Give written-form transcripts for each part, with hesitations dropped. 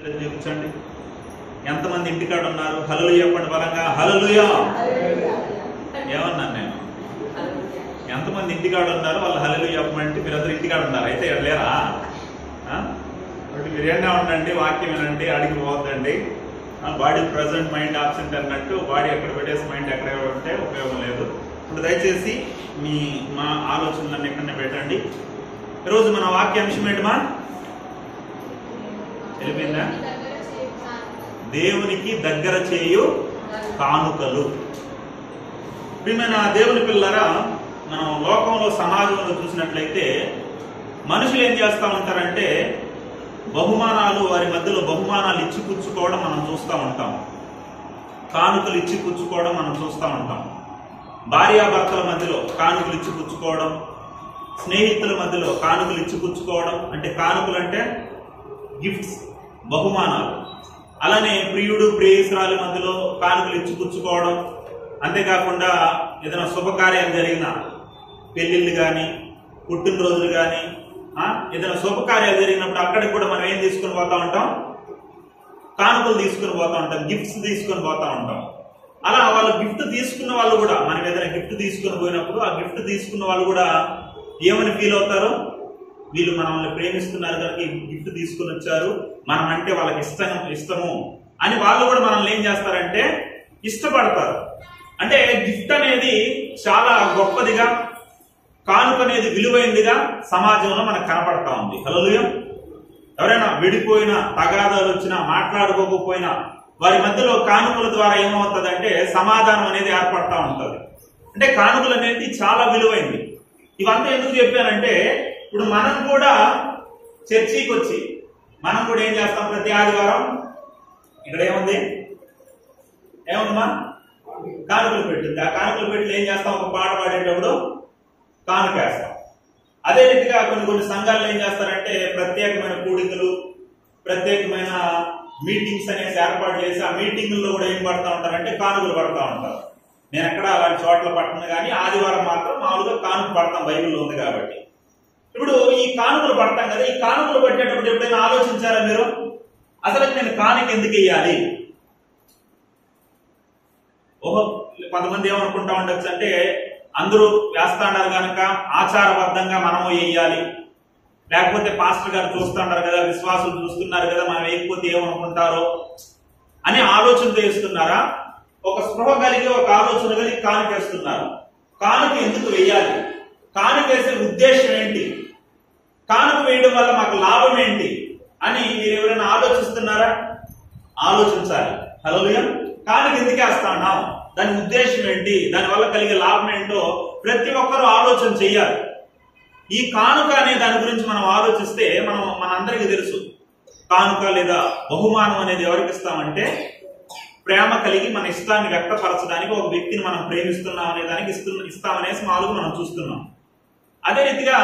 చూపించండి. ఎంతమంది ఇంటికాడ ఉన్నారు? హల్లెలూయా చెప్పండి బలంగా. హల్లెలూయా. ఏమన్నాను నేను? ఎంతమంది ఇంటికాడ ఉన్నారు? వాళ్ళు హల్లెలూయా చెప్పమంటే మీరందరూ ఇంటికాడ ఉన్నారు. అయితే ఇక్కడ లేరా? మీరు ఏమన్నా ఉండండి, వాక్యం వినండి, అడిగి పోవద్దండి. బాడీ ప్రజెంట్ మైండ్ ఆబ్సెంట్ అన్నట్టు బాడీ ఎక్కడ పెట్టేసి మైండ్ ఎక్కడ ఉంటే ఉపయోగం లేదు. ఇప్పుడు దయచేసి మా ఆలోచనలన్నీ ఎక్కడనే పెట్టండి. ఈరోజు మన వాక్యాంశం ఏంటమా? తెలిపిందా? దేవునికి దగ్గర చేయు కానుకలు. ప్రియమైన దేవుని పిల్లరా, మనం లోకంలో సమాజంలో చూసినట్లయితే మనుషులు ఏం చేస్తూ ఉంటారంటే బహుమానాలు, వారి మధ్యలో బహుమానాలు ఇచ్చి పుచ్చుకోవడం మనం చూస్తూ ఉంటాం. కానుకలు ఇచ్చి పుచ్చుకోవడం మనం చూస్తూ ఉంటాం. భార్యాభర్తల మధ్యలో కానుకలు ఇచ్చి పుచ్చుకోవడం, స్నేహితుల మధ్యలో కానుకలు ఇచ్చి పుచ్చుకోవడం. అంటే కానుకలు అంటే గిఫ్ట్స్, బహుమానాలు. అలానే ప్రియుడు ప్రేయసురాలి మధ్యలో కానుకలు ఇచ్చి పుచ్చుకోవడం. అంతేకాకుండా ఏదైనా శుభకార్యాలు జరిగిన పెళ్లిళ్ళు కానీ, పుట్టినరోజులు కానీ, ఏదైనా శుభకార్యాలు జరిగినప్పుడు అక్కడికి కూడా మనం ఏం తీసుకుని పోతా ఉంటాం? కానుకలు తీసుకుని పోతా ఉంటాం, గిఫ్ట్స్ తీసుకుని పోతా ఉంటాం. అలా వాళ్ళు గిఫ్ట్ తీసుకున్న వాళ్ళు కూడా, మనం ఏదైనా గిఫ్ట్ తీసుకుని పోయినప్పుడు ఆ గిఫ్ట్ తీసుకున్న వాళ్ళు కూడా ఏమని ఫీల్ అవుతారు? వీళ్ళు మనల్ని ప్రేమిస్తున్నారు కనుక ఈ గిఫ్ట్ తీసుకుని వచ్చారు, మనం అంటే వాళ్ళకి ఇష్టము అని వాళ్ళు కూడా మనల్ని ఏం చేస్తారంటే ఇష్టపడతారు. అంటే గిఫ్ట్ అనేది చాలా గొప్పదిగా, కానుక అనేది విలువైనదిగా సమాజంలో మనకు కనపడతా ఉంది. హల్లెలూయా. ఎవరైనా విడిపోయినా, తగాదాలు వచ్చినా, మాట్లాడుకోకపోయినా వారి మధ్యలో కానుకల ద్వారా ఏమవుతుందంటే సమాధానం అనేది ఏర్పడతా ఉంటుంది. అంటే కానుకలు అనేది చాలా విలువైంది. ఇవంతా ఎందుకు చెప్పానంటే ఇప్పుడు మనం కూడా చర్చికి వచ్చి మనం కూడా ఏం చేస్తాం? ప్రతి ఆదివారం ఇక్కడ ఏముందమ్మా? కానుకలు పెట్టింది. ఆ కానుకలు పెట్టి ఏం చేస్తాం? ఒక పాట పాడేటప్పుడు కానుకేస్తాం. అదే రీతిగా కొన్ని సంఘాలు ఏం చేస్తారంటే ప్రత్యేకమైన కూడికలు, ప్రత్యేకమైన మీటింగ్స్ అనేసి ఏర్పాటు చేసి ఆ మీటింగుల్లో కూడా ఏం పడతా ఉంటారంటే కానుకలు పడతా ఉంటారు. నేను ఎక్కడ అలాంటి చోట్ల పట్టను, కానీ ఆదివారం మాత్రం మామూలుగా కానుక పడతాం, బైబిల్లో ఉంది కాబట్టి. ఇప్పుడు ఈ కానుకలు పడతాం కదా, ఈ కానుకలు పట్టేటప్పుడు ఎప్పుడైనా ఆలోచించారా మీరు? అసలు నేను కానుక ఎందుకు వేయాలి? ఓహో, కొంతమంది ఏమనుకుంటా ఉండొచ్చు అంటే అందరూ వేస్తాడారు కనుక ఆచారబద్ధంగా మనము వేయాలి, లేకపోతే పాస్టర్ గారు చూస్తున్నారు కదా, విశ్వాసులు చూస్తున్నారు కదా, మనం వేయకపోతే ఏమనుకుంటారో అని ఆలోచనతో వేస్తున్నారా? ఒక స్పృహ కలిగి, ఒక ఆలోచన కలిగి కానుక వేస్తున్నారు. కానుక ఎందుకు వేయాలి? కానుక వేసే ఉద్దేశం ఏంటి? కానుక వేయడం వల్ల మాకు లాభం ఏంటి అని మీరు ఎవరైనా ఆలోచిస్తున్నారా? ఆలోచించాలి. హల్లెలూయా. కానుక ఎందుకు వేస్తున్నాం? దాని ఉద్దేశం ఏంటి? దానివల్ల కలిగే లాభం ఏంటో ప్రతి ఒక్కరూ ఆలోచన చెయ్యాలి. ఈ కానుక అనే దాని గురించి మనం ఆలోచిస్తే మనందరికీ తెలుసు, కానుక లేదా బహుమానం అనేది ఎవరికి ఇస్తామంటే ప్రేమ కలిగి మన ఇష్టాన్ని వ్యక్తపరచడానికి, ఒక వ్యక్తిని మనం ప్రేమిస్తున్నాం అనే దానికి ఇస్తామనేసి మామూలుగా మనం చూస్తున్నాం. అదే రీతిగా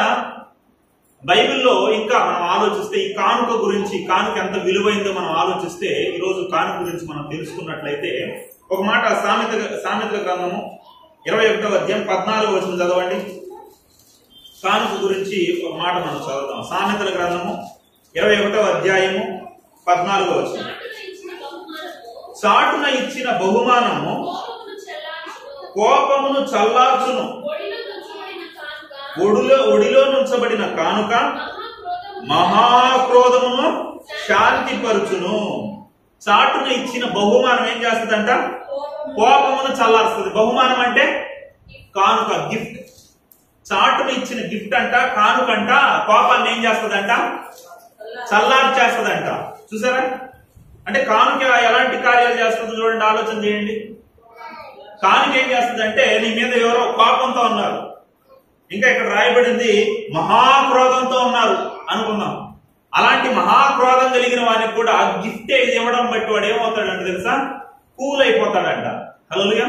బైబిల్లో ఇంకా మనం ఆలోచిస్తే ఈ కానుక గురించి, కానుక ఎంత విలువైందో మనం ఆలోచిస్తే ఈరోజు కానుక గురించి మనం తెలుసుకున్నట్లయితే ఒక మాట సామెతల గ్రంథము 21వ అధ్యాయం 14వ వచనం చదవండి. కానుక గురించి ఒక మాట మనం చదువుతాం. సామెతల గ్రంథము 21వ అధ్యాయము 14వ వచనం. చాటున ఇచ్చిన బహుమానము కోపమును చల్లార్చును, ఒడిలో నుంచబడిన కానుక మహాక్రోధమును శాంతిపరుచును. చాటున ఇచ్చిన బహుమానం ఏం చేస్తుందంట? కోపమును చల్లారుస్తుంది. బహుమానం అంటే కానుక, గిఫ్ట్. చాటున ఇచ్చిన గిఫ్ట్ అంట, కానుకంట కోపాన్ని ఏం చేస్తుందంట? చల్లార్చేస్తుందంట. చూసారా? అంటే కానుక ఎలాంటి కార్యాలు చేస్తుందో చూడండి, ఆలోచన చేయండి. కానుక ఏం చేస్తుందంటే నీ మీద ఎవరో కోపంతో ఉన్నారు, ఇంకా ఇక్కడ రాయబడింది మహాక్రోధంతో ఉన్నారు అనుకుందాం. అలాంటి మహాక్రోధం కలిగిన వారికి కూడా గిఫ్ట్ ఇవ్వడం బట్టి వాడు ఏమవుతాడంటే తెలుసా? కూల్ అయిపోతాడంట. హల్లెలూయా.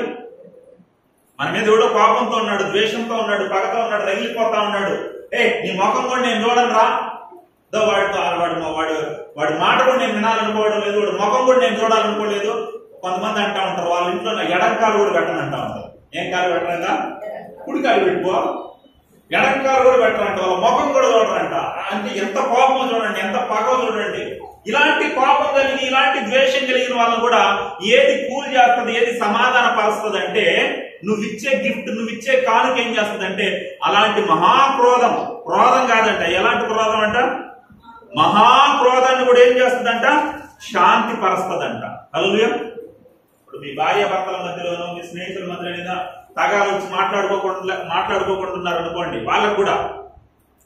మన మీద ఎవడో కోపంతో ఉన్నాడు, ద్వేషంతో ఉన్నాడు, పగతో ఉన్నాడు, రగిలిపోతా ఉన్నాడు. నీ ముఖం కూడా నేను చూడను రా, వాడి మాట కూడా నేను వినాలనుకోవడం లేదు, వాడి ముఖం కూడా నేను చూడాలనుకోలేదు. కొంతమంది అంటా ఉంటారు వాళ్ళ ఇంట్లో ఎడం కాలు కూడా పెట్టను అంటా ఉంటారు. ఏం కాలు పెట్టనంట? కుడి కాలు పెట్టుకో, ఎడంకాలు కూడా పెట్టరంట, వాళ్ళ ముఖం కూడా చూడరంట. అంటే ఎంత కోపం చూడండి, ఎంత పగ చూడండి. ఇలాంటి కోపం కలిగి, ఇలాంటి ద్వేషం కలిగిన వాళ్ళని కూడా ఏది కూల్ చేస్తుంది, ఏది సమాధాన పరుస్తుంది అంటే, నువ్విచ్చే గిఫ్ట్, నువ్విచ్చే కానుక ఏం చేస్తుంది అంటే అలాంటి మహాక్రోధం, క్రోధం కాదంట, ఎలాంటి క్రోధం అంట, మహాక్రోధాన్ని కూడా ఏం చేస్తుందంట, శాంతి పరుస్తుందంట. హల్లెలూయా. ఇప్పుడు మీ భార్య భర్తల మధ్యలోనో, మీ స్నేహితుల మధ్యలో తగాలు వచ్చి మాట్లాడుకోకుండా అనుకోండి, వాళ్ళకు కూడా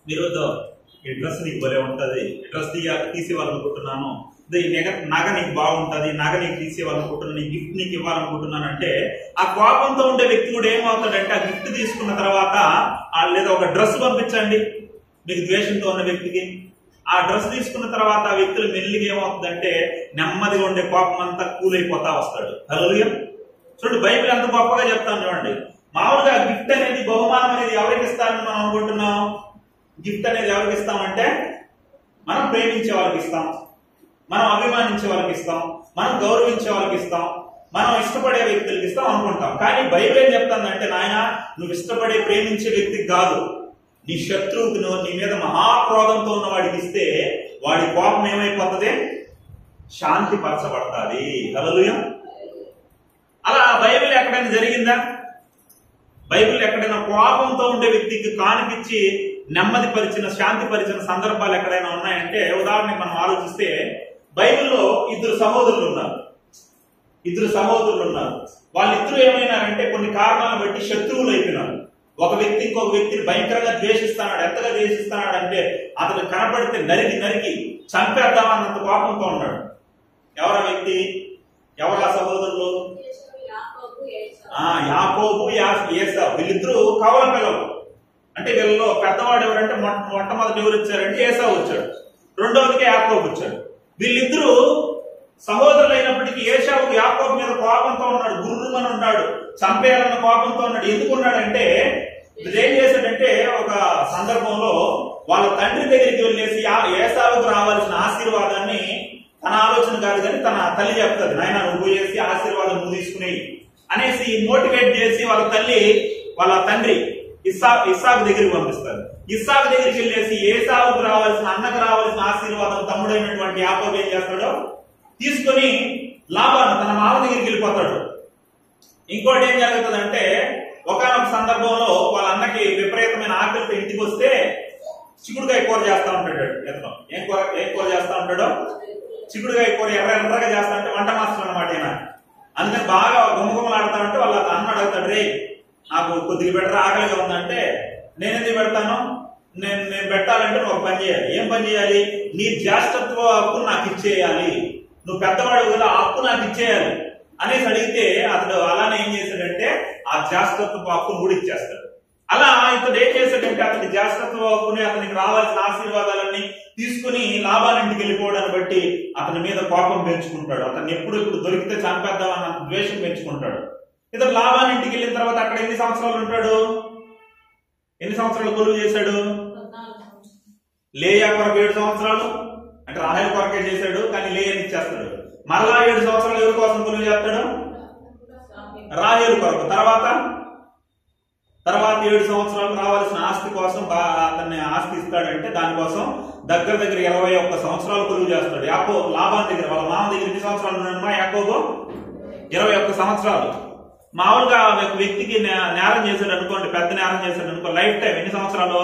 మీరు ఈ డ్రెస్ నీకు భలే ఉంటది, ఈ డ్రెస్ తీసేవాలనుకుంటున్నాను, ఈ నగ నీకు బాగుంటది, నగ నీకు తీసేవాలనుకుంటున్నాను, ఈ గిఫ్ట్ నీకు ఇవ్వాలనుకుంటున్నాను అంటే, ఆ కోపంతో ఉండే వ్యక్తి కూడా ఏమవుతాడంటే, ఆ గిఫ్ట్ తీసుకున్న తర్వాత లేదా ఒక డ్రెస్ పంపించండి మీకు ద్వేషంతో ఉన్న వ్యక్తికి, ఆ డ్రెస్ తీసుకున్న తర్వాత ఆ వ్యక్తులు మెల్లిగా ఏమవుతుందంటే నెమ్మదిగా ఉండే కోపం అంతా కూల్ అయిపోతా వస్తాడు. హల్లెలూయా. చూడండి, బైబిల్ ఎంత గొప్పగా చెప్తాను చూడండి. మామూలుగా గిఫ్ట్ అనేది, బహుమానం అనేది ఎవరికి ఇస్తారని మనం అనుకుంటున్నాం? గిఫ్ట్ అనేది ఎవరికి ఇస్తామంటే మనం ప్రేమించే వాళ్ళకి ఇస్తాం, మనం అభిమానించే వాళ్ళకి ఇస్తాం, మనం గౌరవించే వాళ్ళకి ఇస్తాం, మనం ఇష్టపడే వ్యక్తులకి ఇస్తాం అనుకుంటాం. కానీ బైబిల్ ఏం చెప్తుందంటే, నాయన నువ్వు ఇష్టపడే ప్రేమించే వ్యక్తికి కాదు, నీ శత్రువుకు, నీ మీద మహాక్రోధంతో ఉన్న వాడికి ఇస్తే వాడి కోపం ఏమైపోతుంది, శాంతి పరచబడుతుంది. హల్లెలూయా. అలా బైబిల్ ఎక్కడైనా జరిగిందా? బైబిల్ ఎక్కడైనా కోపంతో ఉండే వ్యక్తికి కానిపించి నెమ్మది పరిచిన, శాంతి పరిచిన సందర్భాలు ఎక్కడైనా ఉన్నాయంటే, ఉదాహరణకి మనం ఆలోచిస్తే బైబిల్లో ఇద్దరు సహోదరులు ఉన్నారు. వాళ్ళిద్దరూ ఏమైనారంటే కొన్ని కారణాలను బట్టి శత్రువులు అయిపోయినారు. ఒక వ్యక్తి ఇంకొక వ్యక్తిని భయంకరంగా ద్వేషిస్తున్నాడు. ఎంతగా ద్వేషిస్తున్నాడు అంటే అతను కనపడితే నరికి చంపేద్దామన్నంత కోపంతో ఉన్నాడు. ఎవరా వ్యక్తి, ఎవరా సహోదరులు? యాకోబు, ఏసావు. వీళ్ళిద్దరూ కవల పిల్లలు. అంటే వీళ్ళలో పెద్దవాడు ఎవరంటే మొట్టమొదటి ఎవరు వచ్చారంటే ఏసావు వచ్చాడు, రెండవదికి యాకోబు వచ్చాడు. వీళ్ళిద్దరూ సహోదరులు అయినప్పటికీ ఏసావుకు యాకోబు మీద కోపంతో ఉన్నాడు, గుర్రుమని ఉన్నాడు, చంపేయాలన్న కోపంతో ఉన్నాడు. ఎందుకున్నాడంటే ఏం చేశాడంటే, ఒక సందర్భంలో వాళ్ళ తండ్రి దగ్గరికి వెళ్ళేసి ఏసావుకు రావాల్సిన ఆశీర్వాదాన్ని, తన ఆలోచన కాదు కానీ తన తల్లి చెప్తుంది, నాయన నువ్వు చేసి ఆశీర్వాదం నువ్వు తీసుకుని అనేసి మోటివేట్ చేసి వాళ్ళ తండ్రి ఇస్సాకు దగ్గరికి పంపిస్తారు. ఇస్సాకు దగ్గరికి వెళ్ళేసి ఏసావుకు రావాల్సిన, అన్నకు రావాల్సిన ఆశీర్వాదం తమ్ముడైనటువంటి యాకోబు ఏం చేస్తాడో తీసుకుని లాబాను తన మామ దగ్గరికి వెళ్ళిపోతాడు. ఇంకోటి ఏం జరుగుతుందంటే, ఒకానొక సందర్భంలో వాళ్ళ అన్నకి విపరీతమైన ఆకలితో ఇంటికి వస్తే చిక్కుడుకాయ కూర చేస్తా ఉంటాడు. ఇతను ఏం కూర చేస్తా ఉంటాడో, చిక్కుడుకాయ కూర ఎర్రగా చేస్తా అంటే వంట మాస్టర్ అన్నమాట ఈయన. అందుకని బాగా గుమగుమలాడుతా ఉంటే వాళ్ళ అన్న అడుగుతాడు, రే నాకు కొద్దిగా బెటర్ ఆకలిగా ఉందంటే, నేనెందుకు పెడతాను, నేను పెట్టాలంటే నువ్వు ఒక పని చేయాలి. ఏం పని చేయాలి? నీ జ్యేష్ఠత్వ హక్కు నాకు ఇచ్చేయాలి, నువ్వు పెద్దవాడు కదా, హక్కు నాకు ఇచ్చేయాలి అనేసి అడిగితే అతడు అలానే ఏం చేశాడంటే ఆ జ్యేష్ఠత్వ హక్కును కూడా ఇచ్చేస్తాడు. అలా ఇతడు ఏం చేశాడంటే అతని జ్యేష్ఠత్వ హక్కుని, అతనికి రావాల్సిన ఆశీర్వాదాలన్నీ తీసుకుని లాబాను ఇంటికి వెళ్ళిపోవడాన్ని బట్టి అతని మీద కోపం పెంచుకుంటాడు. అతన్ని ఇప్పుడు దొరికితే చంపేద్దామన్న ద్వేషం పెంచుకుంటాడు. ఇతడు లాబాను ఇంటికి వెళ్ళిన తర్వాత అక్కడ ఎన్ని సంవత్సరాలు ఉంటాడు? ఎన్ని సంవత్సరాలు కొలువు చేశాడు? లేయా కొరకు 7 సంవత్సరాలు, అంటే రాహేలు కొరకే చేశాడు, కానీ లేయని ఇచ్చేస్తాడు. మరలా 7 సంవత్సరాలు ఎవరి కోసం కొలువు చేస్తాడు? రాహేలు కొరకు. తర్వాత 7 సంవత్సరాలు రావాల్సిన ఆస్తి కోసం అతన్ని ఆస్తి ఇస్తాడంటే దానికోసం దగ్గర 21 సంవత్సరాలు కొలువు చేస్తాడు. లాబాన్ దగ్గర, వాళ్ళ మామ దగ్గర ఎన్ని సంవత్సరాలు ఉన్నాడు యాకోబు? 21 సంవత్సరాలు. మామూలుగా ఒక వ్యక్తికి నేరం చేశాడు అనుకోండి, పెద్ద నేరం చేశాడు అనుకో, లైఫ్ టైం ఎన్ని సంవత్సరాలు?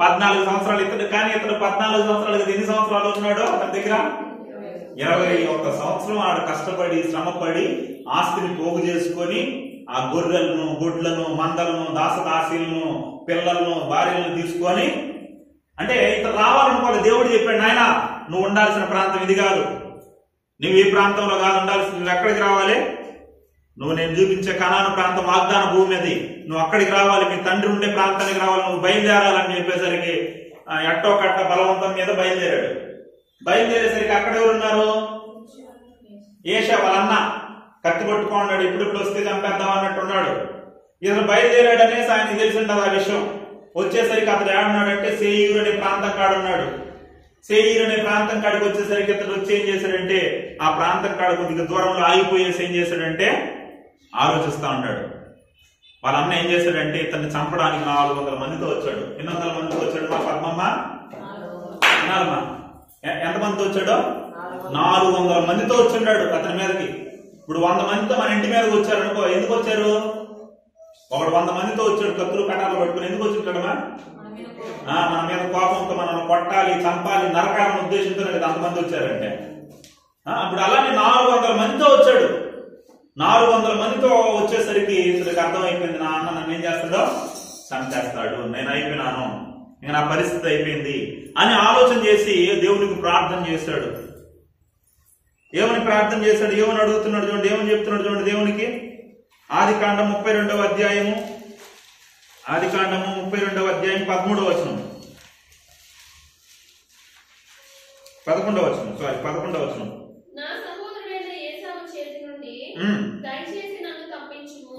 14 సంవత్సరాలు. ఇతడు 14 సంవత్సరాలు ఎన్ని సంవత్సరాలు ఉన్నాడు అతని దగ్గర? 21 సంవత్సరం ఆడు కష్టపడి శ్రమపడి ఆస్తిని పోగు చేసుకొని ఆ గొర్రెలను, గుడ్లను, మందలను, దాసదాసీలను, పిల్లలను, భార్యలను తీసుకొని, అంటే ఇతను రావాలనుకోవాలి. దేవుడు చెప్పాడు, నాయన నువ్వు ఉండాల్సిన ప్రాంతం ఇది కాదు, నువ్వు ఈ ప్రాంతంలో కాదు ఉండాల్సింది, నువ్వు ఎక్కడికి రావాలి? నువ్వు నేను చూపించే కనాను ప్రాంతం వాగ్దాన భూమి అది, నువ్వు అక్కడికి రావాలి, మీ తండ్రి ఉండే ప్రాంతానికి రావాలి, నువ్వు బయలుదేరాలని చెప్పేసరికి ఎట్టో కట్ట బలవంతం మీద బయలుదేరాడు. బయలుదేరేసరికి అక్కడ ఎవరున్నారు? ఏషా వాళ్ళ అన్న కత్తి పట్టుకున్నాడు, ఇప్పుడు వస్తే చంపేద్దాం అన్నట్టున్నాడు. ఇతను బయలుదేరాడు అనేసి ఆయనకి తెలిసిండదు ఆ విషయం. వచ్చేసరికి అతడు ఏమన్నాడంటే సేయూరు అనే ప్రాంతం కాడున్నాడు. సేయూరు అనే ప్రాంతం కాడికి వచ్చేసరికి ఇతడు వచ్చి ఏం చేశాడంటే ఆ ప్రాంతం కాడ కొద్దిగా దూరంలో ఆగిపోయేసి ఏం చేశాడంటే ఆలోచిస్తా ఉన్నాడు. వాళ్ళ అన్న ఏం చేశాడంటే ఇతన్ని చంపడానికి 400 మందితో వచ్చాడు. ఎన్ని వందల మందితో వచ్చాడు మా పద్మమ్మ? వినాలమ్మా, ఎంతమందితో వచ్చాడో? 400 మందితో వచ్చున్నాడు అతని మీదకి. ఇప్పుడు 100 మందితో మన ఇంటి మీదకి వచ్చారు అనుకో, ఎందుకు వచ్చారు? ఒకడు 100 మందితో వచ్చాడు కత్తులు కటాలు పట్టుకుని, ఎందుకు వచ్చుంటాడమ్మా? మన మీద కోపంతో మనం కొట్టాలి, చంపాలి, నరకాలని ఉద్దేశంతో కదా అంతమంది వచ్చారంటే. అప్పుడు అలానే 400 మందితో వచ్చాడు. 400 మందితో వచ్చేసరికి ఇతనికి అర్థమైపోయింది, నా అన్న నన్ను ఏం చేస్తాడో చంపేస్తాడు, నేను అయిపోయినాను, ఇంకా నా పరిస్థితి అయిపోయింది అని ఆలోచన చేసి దేవునికి ప్రార్థన చేశాడు. ఏమని ప్రార్థన చేశాడు? ఏమని అడుగుతున్నాడు చూడండి, ఏమని చెప్తున్నాడు చూడండి దేవునికి. ఆదికాండం 32వ అధ్యాయము, ఆదికాండము 32వ అధ్యాయం 13వ వచనం, 11వ వచనం, సారీ 11వ వచనం.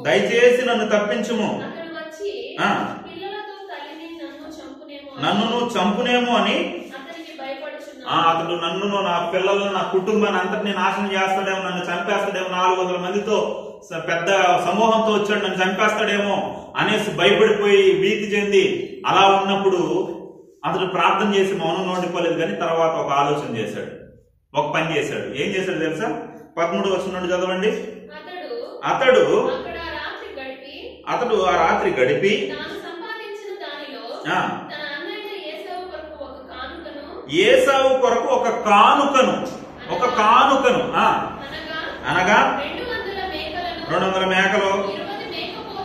దయచేసి నన్ను తప్పించుము, నన్ను నువ్వు చంపునేమో అని అతడు నన్ను, నా పిల్లలను, నా కుటుంబాన్ని అంతటినీ నాశనం చేస్తాడేమో, నన్ను చంపేస్తాడేమో, 400 మందితో పెద్ద సమూహంతో వచ్చాడు, నన్ను చంపేస్తాడేమో అనేసి భయపడిపోయి భీతి చెంది అలా ఉన్నప్పుడు అతడు ప్రార్థన చేసి మౌనంగా ఉండిపోలేదు. కానీ తర్వాత ఒక ఆలోచన చేశాడు, ఒక పని చేశాడు. ఏం చేశాడు తెలుసా? 13వ వచనం నుండి చదవండి. అతడు ఆ రాత్రి గడిపి ఏసావు కొరకు ఒక కానుకను అనగా 200 మేకలు,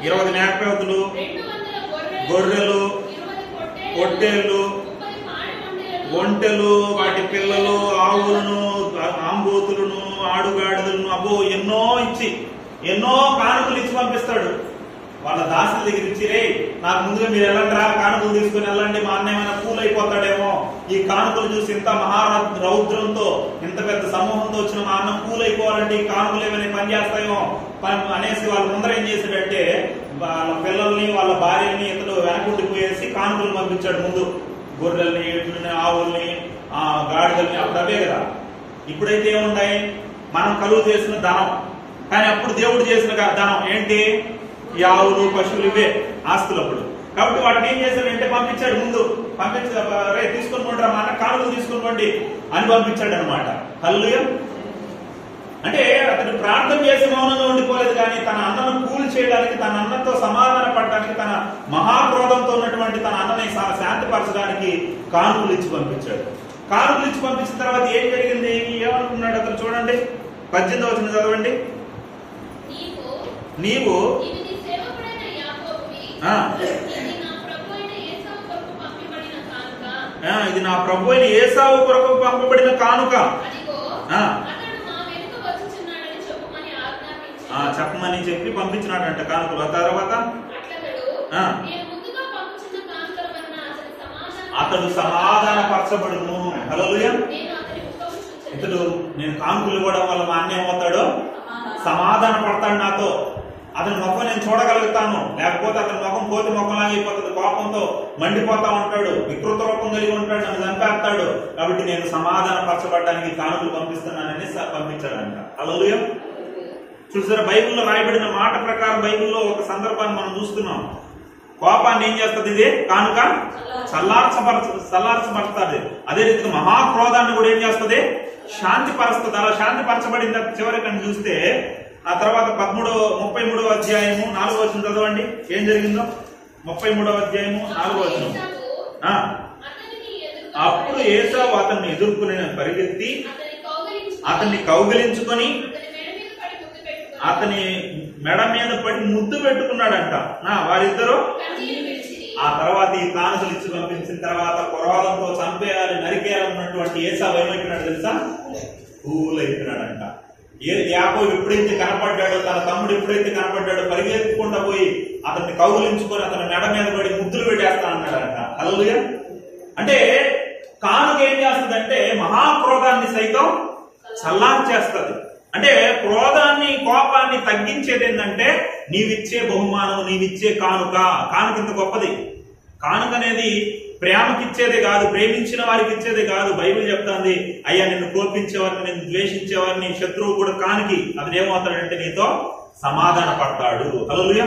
20 మేకపోతులు, గొర్రెలు, పొట్టేళ్లు, ఒంటెలు, వాటి పిల్లలు, ఆవులను, ఆంబోతులను, ఆడుగాడిదలను, అబ్బో ఎన్నో ఇచ్చి, ఎన్నో కానుకలు ఇచ్చి పంపిస్తాడు. వాళ్ళ దాసుల దగ్గర ఇచ్చి, రే నాకు ముందుగా మీరు వెళ్ళండి రా, కానుకలు తీసుకుని వెళ్ళండి, మా అన్న ఏమైనా కూల్ అయిపోతాడేమో, ఈ కానుకలు చూసి ఇంత రౌద్రంతో ఇంత పెద్ద సమూహంతో వచ్చిన మా అన్నం కూల్ అయిపోవాలంటే ఈ కానుకలు ఏమైనా పని చేస్తాయేమో అనేసి వాళ్ళ ముందర ఏం చేశాడంటే వాళ్ళ పిల్లల్ని, వాళ్ళ భార్యని ఇతడు వెనకుండిపోయేసి కానుకలు పంపించాడు ముందు. గొర్రెల్ని, ఎడ్లని, ఆవుల్ని, గాడిదల్ని. అప్పుడు అవే కదా. ఇప్పుడైతే ఏముంటాయి? మనం కలుగు చేసిన ధనం. కానీ అప్పుడు దేవుడు చేసిన ధనం ఏంటి? ఈ ఆవులు, పశువులు, ఇవే ఆస్తులు అప్పుడు. కాబట్టి వాటిని ఏం చేశాడంటే పంపించాడు ముందు. రే తీసుకొని పోండి రా, మా అన్న కానుకలు తీసుకొని పోండి అని పంపించాడు అనమాట. హల్లెలూయా. అంటే అతను ప్రార్థన చేసి మౌనంగా ఉండిపోలేదు, కానీ తన అన్నను కూల్ చేయడానికి, తన అన్నతో సమాధాన పడడానికి, తన మహాక్రోధంతో ఉన్నటువంటి తన అన్నని శాంతిపరచడానికి కానుకలు ఇచ్చి పంపించాడు. కానుకలు ఇచ్చి పంపించిన తర్వాత ఏం జరిగింది? ఏమనుకున్నాడు అతను? చూడండి 18వ వచనం చదవండి. నీవు ఇది నా ప్రభు అయిన ఏసావు కొరకు పంపబడిన కానుక, చెప్పమని చెప్పి పంపించినాడంట కానుకలు. ఆ తర్వాత అతడు సమాధాన పరచబడును. హల్లెలూయా. ఇతడు నేను కానుకలు ఇవ్వడం వల్ల మా అన్న ఏమవుతాడో సమాధాన పడతాడు నాతో. అతని ముఖం నేను చూడగలుగుతాను, లేకపోతే అతని ముఖం కోతి ముఖంలాగా అయిపోతుంది, కోపంతో మండిపోతా ఉంటాడు, వికృత రూపం కలిగి ఉంటాడు, నన్ను చంపేస్తాడు. కాబట్టి నేను సమాధాన పరచబడడానికి కానుకలు పంపిస్తున్నానని పంపించాడంట. హల్లెలూయా. చూసారా, బైబిల్లో రాయబడిన మాట ప్రకారం బైబిల్లో ఒక సందర్భాన్ని మనం చూస్తున్నాం. కోపాన్ని ఏం చేస్తుంది? ఇది కానుక చల్లార్చబడుతుంది. అదే రీతిగా మహాక్రోధాన్ని కూడా ఏం చేస్తుంది? శాంతిపరుస్తుంది. అలా శాంతిపరచబడిన చివరికి చూస్తే ఆ తర్వాత 33వ అధ్యాయము 4వ వచనం చదవండి. ఏం జరిగిందో 33వ అధ్యాయము 4వ వచనం. అప్పుడు ఏసావు అతన్ని ఎదుర్కొని పరిగెత్తి అతన్ని కౌగిలించుకొని అతని మెడ మీద పడి ముద్దు పెట్టుకున్నాడంట. వారిద్దరూ ఆ తర్వాత ఈ కానుకలు ఇచ్చి పంపించిన తర్వాత క్రోధంతో చంపేయాలి, నరికేయాలన్నటువంటి ఏసావు ఏమైపోయినాడు తెలుసా? కూల్ అయిపోయినాడంట. యాకోబు ఎప్పుడైతే కనపడ్డాడో, తన తమ్ముడు ఎప్పుడైతే కనపడ్డాడో పరిగెత్తుకుంటా పోయి అతన్ని కౌగులించుకొని అతని మెడ మీద పడి ముద్దులు పెట్టేస్తా అన్నాడంట. హల్లెలూయా. అంటే కానుక ఏం చేస్తుందంటే మహాక్రోధాన్ని సైతం చల్లార్చేస్తుంది. అంటే క్రోధాన్ని, కోపాన్ని తగ్గించేది ఏంటంటే నీవిచ్చే బహుమానం, నీవిచ్చే కానుక. కానుక ఇంత గొప్పది. కానుక అనేది ప్రేమకిచ్చేదే కాదు, ప్రేమించిన వారికి ఇచ్చేదే కాదు. బైబిల్ చెప్తాంది, అయ్యా నిన్ను కోపించేవారిని, నిన్ను ద్వేషించేవారిని, శత్రువు కూడా కానికి అతను ఏమవుతాడంటే నీతో సమాధాన పడతాడు. హల్లెలూయా.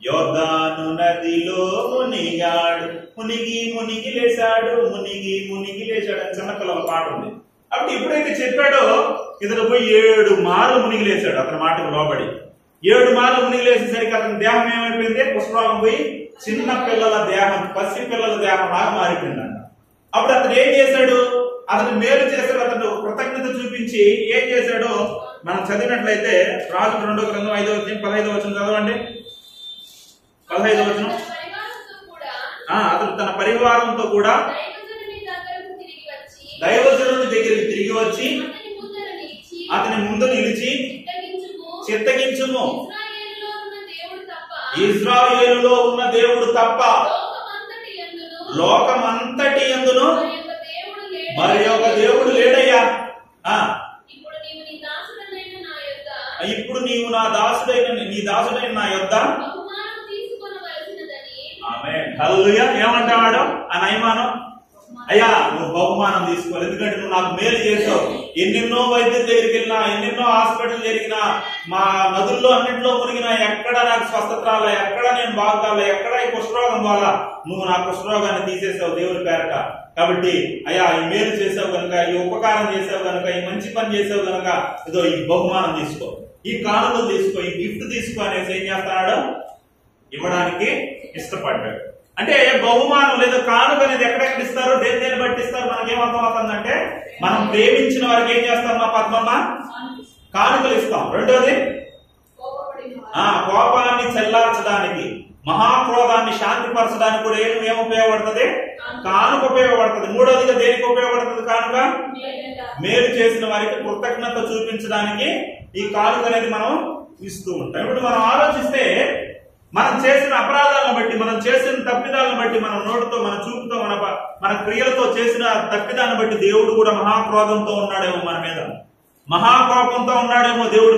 యోర్దాను నదిలో మునిగాడు, మునిగి లేచాడు, మునిగి లేచాడు అని చిన్నపిల్లల పాట ఉంది. కాబట్టి ఎప్పుడైతే చెప్పాడో ఇతను పోయి 7 మార్లు మునిగి లేచాడు. అతని మాటకు లోబడి 7 మార్లు మునిగి లేచేసరికి అతని దేహం ఏమైపోయింది? పుష్పరాగం పోయి చిన్న పిల్లల దేహం, పసి పిల్లల దేహం లాగా మారిపోయిందంట. అప్పుడు అతను ఏం చేశాడు? అతను మేలు చేశాడు. అతను కృతజ్ఞత చూపించి ఏం చేశాడో మనం చదివినట్లయితే రాజుల 2వ గ్రంథం 5వ అధ్యాయం 15వ వచనం చదవండి. 15వ వచనం. అతను తన పరివారంతో కూడా దైవజనుని దగ్గరికి తిరిగి వచ్చి అతని ముందు నిలిచి, చిత్తగించుము, ఇశ్రాయేలులో ఉన్న దేవుడు తప్ప లోకమంతటి యందును మరి ఒక దేవుడు లేడయ్యా. ఇప్పుడు నీవు నీ దాసుడైన నా యొద్ద ఆమేన్ హల్లెలూయా ఏమంటావాడు? ఆ నయమానం, అయ్యా నువ్వు బహుమానం తీసుకోవాలి, ఎందుకంటే నువ్వు నాకు మేలు చేసావు. ఎన్నెన్నో వైద్యుల దగ్గరికి వెళ్ళినా, ఎన్నెన్నో హాస్పిటల్ జరిగినా, మా నదుల్లో అన్నింటిలో మునిగినా, ఎక్కడ నాకు స్వస్థత రాలే, ఎక్కడ నేను బాగుతాలే, ఎక్కడ ఈ కుష్ఠరోగం పోలా, నువ్వు నా కుష్ఠరోగాన్ని తీసేసావు దేవుని పేరట. కాబట్టి అయ్యా ఈ మేలు చేసావు కనుక, ఈ ఉపకారం చేసావు కనుక, ఈ మంచి పని చేసావు కనుక ఇదో ఈ బహుమానం తీసుకో, ఈ కానుకలు తీసుకో, ఈ గిఫ్ట్ తీసుకో అనేసి ఏం చేస్తున్నాడు? ఇవ్వడానికి ఇష్టపడ్డాడు. అంటే బహుమానం లేదా కానుక అనేది ఎక్కడెక్కడ ఇస్తారు, దేని బట్టి ఇస్తారు? మనకేమర్థం అవుతుందంటే మనం ప్రేమించిన వారికి ఏం చేస్తాం? మా పద్మమ్మ కానుకలు ఇస్తాం. రెండోది కోపాన్ని చల్లార్చడానికి, మహాక్రోధాన్ని శాంతిపరచడానికి కూడా ఏం ఉపయోగపడుతుంది? కానుక ఉపయోగపడుతుంది. మూడోదిగా దేనికి ఉపయోగపడుతుంది కానుక? మేలు చేసిన వారికి కృతజ్ఞత చూపించడానికి ఈ కానుక అనేది మనం ఇస్తూ ఉంటాం. ఇప్పుడు మనం ఆలోచిస్తే మనం చేసిన అపరాధాలను బట్టి, మనం చేసిన తప్పిదాలను బట్టి, మన నోటితో, మన చూపుతో, మన క్రియలతో చేసిన తప్పిదాన్ని బట్టి దేవుడు కూడా మహాక్రోధంతో ఉన్నాడేమో మన మీద, మహాకోపంతో ఉన్నాడేమో దేవుడు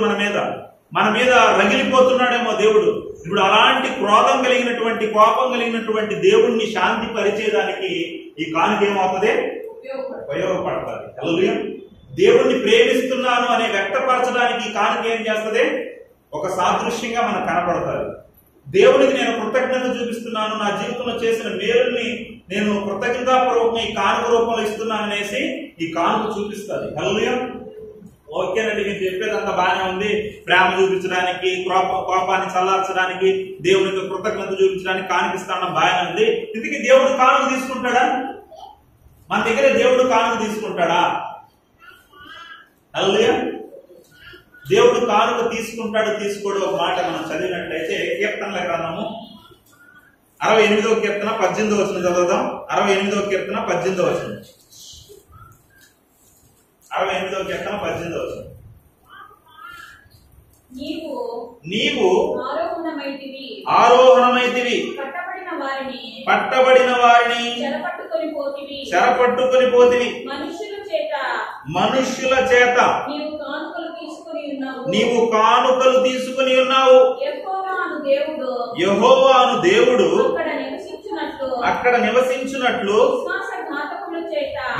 మన మీద రగిలిపోతున్నాడేమో దేవుడు. ఇప్పుడు అలాంటి క్రోధం కలిగినటువంటి, కోపం కలిగినటువంటి దేవుణ్ణి శాంతి పరిచేదానికి ఈ కానుక ఏమవుతుంది? ఉపయోగపడుతుంది. హల్లెలూయా. దేవుణ్ణి ప్రేమిస్తున్నాను అనే వ్యక్తపరచడానికి ఈ కానుక ఏం చేస్తుంది? ఒక సాదృశ్యంగా మనకు కనపడుతుంది. దేవునికి నేను కృతజ్ఞత చూపిస్తున్నాను, నా జీవితంలో చేసిన మేలుని నేను కృతజ్ఞతాపూర్వకంగా ఈ కానుక రూపంలో ఇస్తున్నాను అనేసి ఈ కానుక చూపిస్తుంది. హల్లెలూయా. ఓకేనండి, నేను చెప్పేదంతా బాగానే ఉంది. ప్రేమ చూపించడానికి, కోపాన్ని చల్లార్చడానికి, దేవునికి కృతజ్ఞత చూపించడానికి కానుకిస్తాను, బాగానే ఉంది. ఇందుకే దేవుడు కానుక తీసుకుంటాడా? మన దగ్గర దేవుడు కానుక తీసుకుంటాడా? హల్లెలూయా. దేవుడు కానుక తీసుకుంటాడు తీసుకోడు ఒక మాట మనం చదివినట్లయితే కీర్తనల గ్రంథము 68వ కీర్తన 18వ వచనం చదువుదాం. 68వ కీర్తన 18వ వచనం. 68వ కీర్తన 18వ వచనం. నీవు ఆరోహణమైతివి, పట్టబడిన వారిని చెరపట్టుకొని పోతివి, మనుష్యుల చేత నీవు కానుకలు తీసుకుని ఉన్నావు. యెహోవా అను దేవుడు అక్కడ నివసించున్నట్లు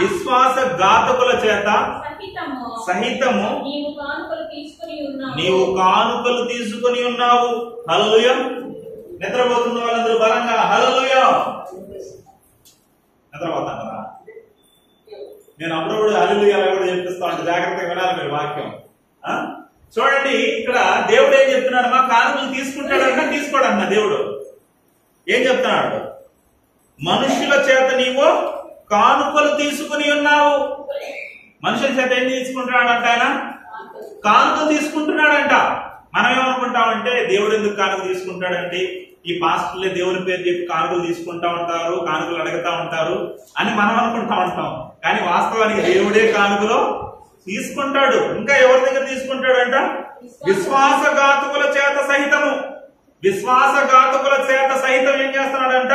విశ్వాసఘాతకుల చేత సహితము నీవు కానుకలు తీసుకుని ఉన్నావు. హల్లెలూయా. నిద్రపోతున్న వాళ్ళందరూ బలంగా హల్లెలూయా. నిద్రపోతాను నేను అప్పుడప్పుడు హల్లెలూయా కూడా చెప్పిస్తా అంటే జాగ్రత్తగా వినాలి మీరు వాక్యం. చూడండి, ఇక్కడ దేవుడు ఏం చెప్తున్నాడు? మా కానుకలు తీసుకుంటాడన్నా తీసుకోడన్నా దేవుడు ఏం చెప్తున్నాడు? మనుషుల చేత నీవు కానుకలు తీసుకుని ఉన్నావు. మనుషుల చేత ఏం తీసుకుంటున్నాడంట? ఆయన కానుకలు తీసుకుంటున్నాడంట. మనం ఏమనుకుంటామంటే దేవుడు ఎందుకు కానుక తీసుకుంటాడంటే ఈ పాస్టర్లే దేవుని పేరు చెప్పి కానుకలు తీసుకుంటా ఉంటారు, కానుకలు అడుగుతా ఉంటారు అని మనం అనుకుంటా ఉంటాం. కానీ వాస్తవానికి దేవుడే కానుకలో తీసుకుంటాడు. ఇంకా ఎవరి దగ్గర తీసుకుంటాడంట? విశ్వాసఘాతకుల చేత సహితము. విశ్వాసఘాతకుల చేత సహితం ఏం చేస్తున్నాడంట?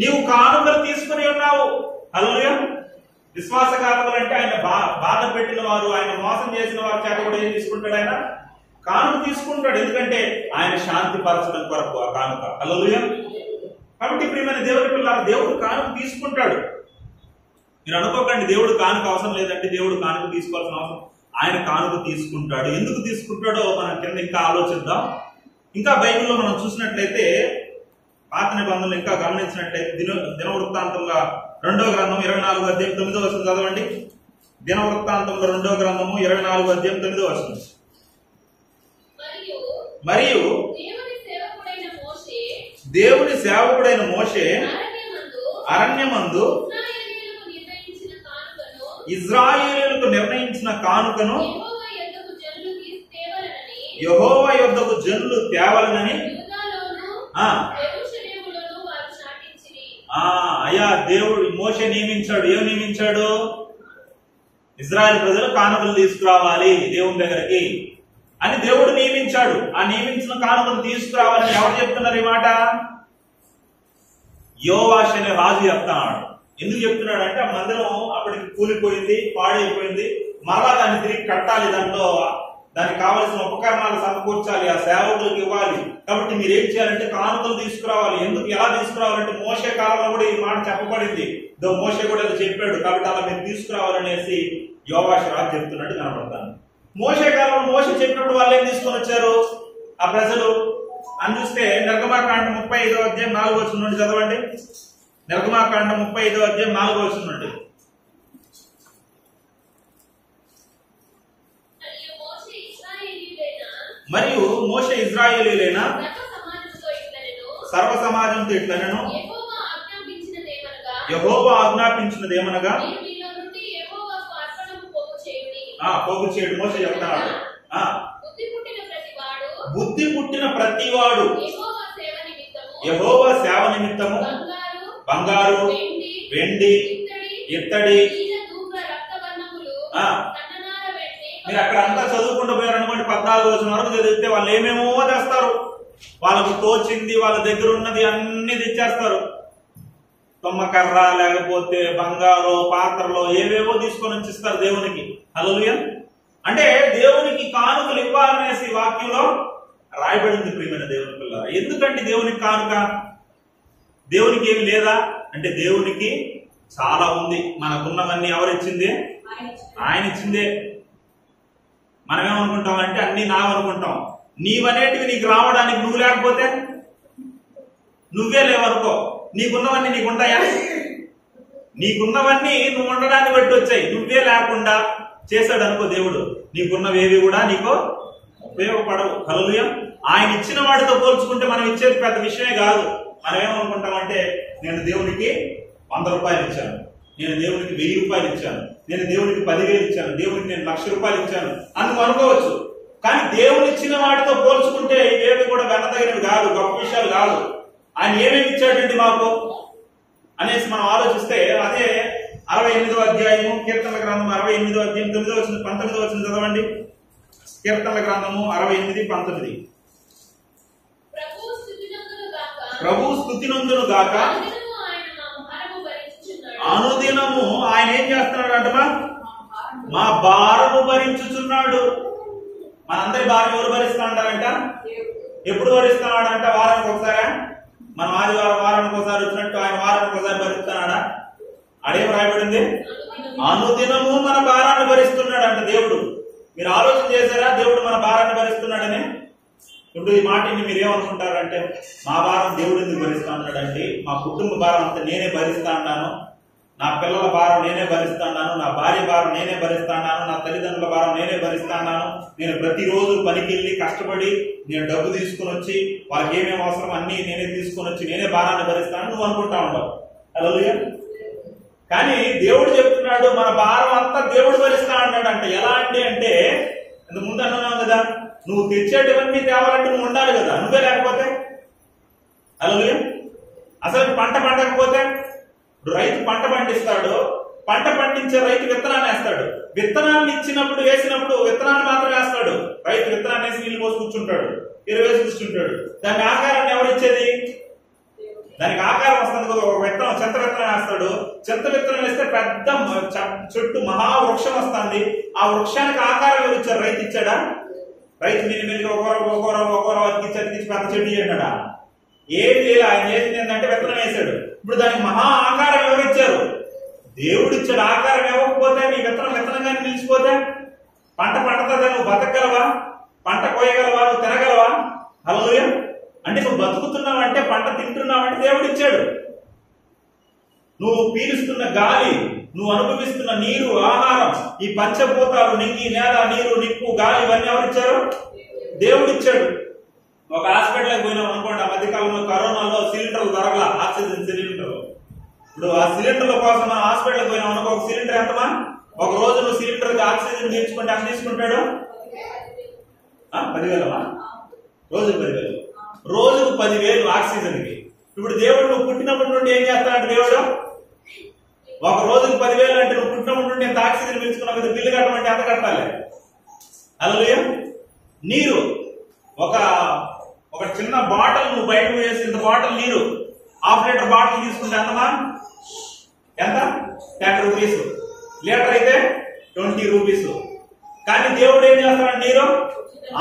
నీవు కానుకలు తీసుకుని ఉన్నావు. హల్లెలూయా. విశ్వాసఘాతకులు అంటే ఆయన బాధ పెట్టిన వారు, ఆయన మోసం చేసిన వారి చేత కూడా ఏం తీసుకుంటాడు? ఆయన కానుక తీసుకుంటాడు. ఎందుకంటే ఆయన శాంతి పరచడం కొరకు ఆ కానుక. హల్లెలూయా. కాబట్టి ప్రియమైన దేవుడి పిల్లలు, దేవుడు కానుక తీసుకుంటాడు. మీరు అనుకోకండి దేవుడు కానుక అవసరం లేదంటే దేవుడు కానుక తీసుకోవాల్సిన అవసరం. ఆయన కానుక తీసుకుంటాడు. ఎందుకు తీసుకుంటాడో మనం కింద ఇంకా ఆలోచిద్దాం. ఇంకా బైబిల్లో మనం చూసినట్లయితే పాత నిబంధనలు ఇంకా గమనించినట్లయితే దినవృత్తాంతంలో 2వ గ్రంథం 24వ అధ్యాయం 9వ వచనం చదవండి. దినవృత్తాంతంలో 2వ గ్రంథము 24వ అధ్యాయం 9వ వచనం. మరియు దేవుని సేవకుడైన మోషే అరణ్యమందు ఇజ్రాయేలులకు నిర్ణయించిన కానుకను యెహోవా యొద్దకు జనులు తేవాలనని అయ్యా దేవుడు మోషే నియమించాడు. ఏం నియమించాడు? ఇజ్రాయెల్ ప్రజలు కానుకలు తీసుకురావాలి దేవుని దగ్గరికి అని దేవుడు నియమించాడు. ఆ నియమించిన కానుకలు తీసుకురావాలని ఎవరు చెప్తున్నారు ఈ మాట? యోవాష్ అనే రాజు చెప్తున్నాడు. ఎందుకు చెప్తున్నాడు అంటే, ఆ మందిరం అప్పటికి కూలిపోయింది, పాడైపోయింది, మరలా దాన్ని తిరిగి కట్టాలి, దానికి కావలసిన ఉపకరణాలు సమకూర్చాలి, ఆ సేవకులకు ఇవ్వాలి. కాబట్టి మీరు ఏం చేయాలంటే కానుకలు తీసుకురావాలి. ఎందుకు ఎలా తీసుకురావాలంటే మోషే కాలంలో కూడా ఈ మాట చెప్పబడింది. మోషే కూడా చెప్పాడు. కాబట్టి అలా మీరు తీసుకురావాలనేసి యోవాష్ రాజు చెప్తున్నట్టు కనబడతాను. మోషే కాలంలో మోషే చెప్పినప్పుడు వాళ్ళు ఏం తీసుకొని వచ్చారు ఆ ప్రజలు అని చూస్తే నిర్గమాకాండం 35వ అధ్యాయం 4వ వచనం నుండి చదవండి. నిర్గమాకాండం 35వ అధ్యాయం 4వ వచనం నుండి. మరియు మోషే ఇశ్రాయేలీయులైన సర్వ సమాజంతో ఇట్లనెను, యెహోవా ఆజ్ఞాపించినదేమనగా పోగు చేయుడు. మోషే చెప్తాడు, బుద్ధి పుట్టిన ప్రతివాడు యెహోవా సేవ నిమిత్తము బంగారు, వెండి, ఇత్తడి. మీరు అక్కడ అంతా చదువుకుంటూ పోయారు అనుకోండి, 14వ వచనం వరకు చదివితే వాళ్ళు ఏమేమో తెస్తారు. వాళ్ళకు తోచింది, వాళ్ళ దగ్గర ఉన్నది అన్ని తెచ్చేస్తారు. తొమ్మకర్ర, లేకపోతే బంగారు పాత్రలో ఏవేవో తీసుకొని వచ్చిస్తారు దేవునికి. హల్లెలూయా. అంటే దేవునికి కానుకలు ఇవ్వాలనేసి వాక్యంలో రాయబడింది. ప్రియమైన దేవుని పిల్లలు, ఎందుకంటే దేవునికి కానుక? దేవునికి ఏమి లేదా అంటే దేవునికి చాలా ఉంది. మనకున్నవన్నీ ఎవరిచ్చింది? ఆయన ఇచ్చిందే. మనమేమనుకుంటాం అంటే అన్ని నావనుకుంటాం. నీవనేటివి నీకు రావడానికి నువ్వు లేకపోతే, నువ్వే లేవనుకో, నీకున్నవన్నీ నీకుంటాయా? నీకున్నవన్నీ నువ్వు ఉండడాన్ని బట్టి వచ్చాయి. నువ్వే లేకుండా చేశాడు అనుకో దేవుడు, నీకున్నవేవి కూడా నీకు ఉపయోగపడవు. హల్లెలూయా. ఆయన ఇచ్చిన వాడితో పోల్చుకుంటే మనం ఇచ్చేది పెద్ద విషయమే కాదు. మనం ఏమనుకుంటామంటే, నేను దేవునికి 100 రూపాయలు ఇచ్చాను, నేను దేవునికి 1000 రూపాయలు ఇచ్చాను, నేను దేవునికి 10,000 ఇచ్చాను, దేవునికి నేను 1,00,000 రూపాయలు ఇచ్చాను అని అనుకోవచ్చు. కానీ దేవుని ఇచ్చిన వాటితో పోల్చుకుంటే ఇవేవి కూడా వెనదగినవి కాదు, గొప్ప విషయాలు కాదు. ఆయన ఏమేమి ఇచ్చాడండి మాకు అనేసి మనం ఆలోచిస్తే, అదే 68వ అధ్యాయము కీర్తనల గ్రంథం 68వ అధ్యాయం 9వ వచనం 19వ వచనం చదవండి. కీర్తనల గ్రంథము 68:19. ప్రభు స్తుతి నందును గాక, అనుదినము ఆయన ఏం చేస్తున్నాడు అంట? మా భారము భరించుచున్నాడు. మనందరి భారం ఎవరు భరిస్తా ఉంటారంట? ఎప్పుడు భరిస్తున్నాడంట? వారానికి ఒకసారా? మనం ఆదివారం వారానికి ఒకసారి వచ్చినట్టు ఆయన వారానికి ఒకసారి భరిస్తున్నాడా? అడేం రాయబడింది? అనుదినము మన భారాన్ని భరిస్తున్నాడు అంట దేవుడు. మీరు ఆలోచన చేశారా దేవుడు మన భారాన్ని భరిస్తున్నాడని? ఇప్పుడు ఈ మాటని మీరు ఏమనుకుంటారంటే, మా భారం దేవుడు ఎందుకు భరిస్తా ఉన్నాడంటే, మా కుటుంబ భారం అంతా నేనే భరిస్తా అన్నాను, నా పిల్లల భారం నేనే భరిస్తాను, నా భార్య భారం నేనే భరిస్తాను, నా తల్లిదండ్రుల భారం నేనే భరిస్తాను, నేను ప్రతిరోజు పనికి వెళ్ళి కష్టపడి నేను డబ్బు తీసుకుని వచ్చి వాళ్ళకి ఏమేమి అవసరం అన్ని నేనే తీసుకుని వచ్చి నేనే భారాన్ని భరిస్తాను నువ్వు అనుకుంటా ఉంటావు. హల్లెలూయా. కానీ దేవుడు చెప్తున్నాడు మన భారం అంతా దేవుడు భరిస్తా అన్నాడు అంట. ఎలా అంటే ఇంత ముందు అన్నావు కదా, నువ్వు తెచ్చేటివన్నీ తేవాలంటే నువ్వు ఉండాలి కదా, నువ్వే లేకపోతే. హల్లెలూయా. అసలు పంట పండకపోతే, రైతు పంట పండిస్తాడు, పంట పండించే రైతు విత్తనాన్ని వేస్తాడు, విత్తనాన్ని ఇచ్చినప్పుడు వేసినప్పుడు విత్తనాన్ని మాత్రం వేస్తాడు. రైతు విత్తనాన్ని వేసి నీళ్ళు పోసి కూర్చుంటాడు, ఎరువేసి కూర్చుంటాడు. దానికి ఆకారాన్ని ఎవరిచ్చేది? దానికి ఆకారం వస్తుంది కదా, ఒక విత్తనం చింత విత్తనం వేస్తాడు, చింత విత్తనం వేస్తే పెద్ద చెట్టు మహావృక్షం వస్తుంది. ఆ వృక్షానికి ఆకారం ఎవరు ఇచ్చారు? రైతు ఇచ్చాడా? రైతు మెల్లిమెల్లిగా ఒకరో అతికించి పెద్ద చెట్టు చేయడా? ఏం చేయాలి? ఆయన చేసింది ఏంటంటే విత్తనం వేశాడు. ఇప్పుడు దానికి మహా ఆకారం ఎవరు ఇచ్చారు? దేవుడు ఇచ్చాడు. ఆకారం ఇవ్వకపోతే నీ విత్తనంగానే నిలిచిపోతే పంట పండుతుందా? నువ్వు బతకగలవా? పంట కోయగలవా? నువ్వు తినగలవా? హల్లెలూయా. అంటే నువ్వు బతుకుతున్నావంటే, పంట తింటున్నావంటే దేవుడు ఇచ్చాడు. నువ్వు పీలుస్తున్న గాలి, నువ్వు అనుభవిస్తున్న నీరు, ఆహారం, ఈ పంచభూతాలు, నింగి, నేల, నీరు, నిప్పు, గాలి, ఇవన్నీ ఎవరిచ్చారు? దేవుడు ఇచ్చాడు. ఒక హాస్పిటల్కి పోయినాం అనుకోండి, ఆ మధ్యకాలంలో కరోనాలో సిలిండర్లు దొరకల, ఆక్సిజన్ సిలిండర్. ఇప్పుడు ఆ సిలిండర్ల కోసం మనం హాస్పిటల్కి పోయినాం అనుకో, ఒక సిలిండర్ ఎంతమా? ఒక రోజు నువ్వు సిలిండర్ ఆక్సిజన్ తీర్చుకుంటే ఎంత తీసుకుంటాడు? 10,000. రోజుకు 10,000. రోజుకు 10,000 ఆక్సిజన్ కి. ఇప్పుడు దేవుడు నువ్వు పుట్టినప్పటి నుండి ఏం చేస్తాడు? దేవుడు ఒక రోజుకు 10,000 అంటే నువ్వు పుట్టినప్పటి నుండి ఎంత ఆక్సిజన్ పీల్చుకున్నావు కదా, బిల్లు కట్టమంటే ఎంత కట్టాలి? హల్లెలూయా. నీరు, ఒక చిన్న బాటిల్ నువ్వు బయటకు వేసి, ఇంత బాటిల్ నీరు, 1/2 లీటర్ బాటిల్ తీసుకుంటే ఎంతమా? ఎంత? 10 రూపీస్. లీటర్ అయితే 20 రూపీస్. కానీ దేవుడు ఏం చేస్తాడు? నీరు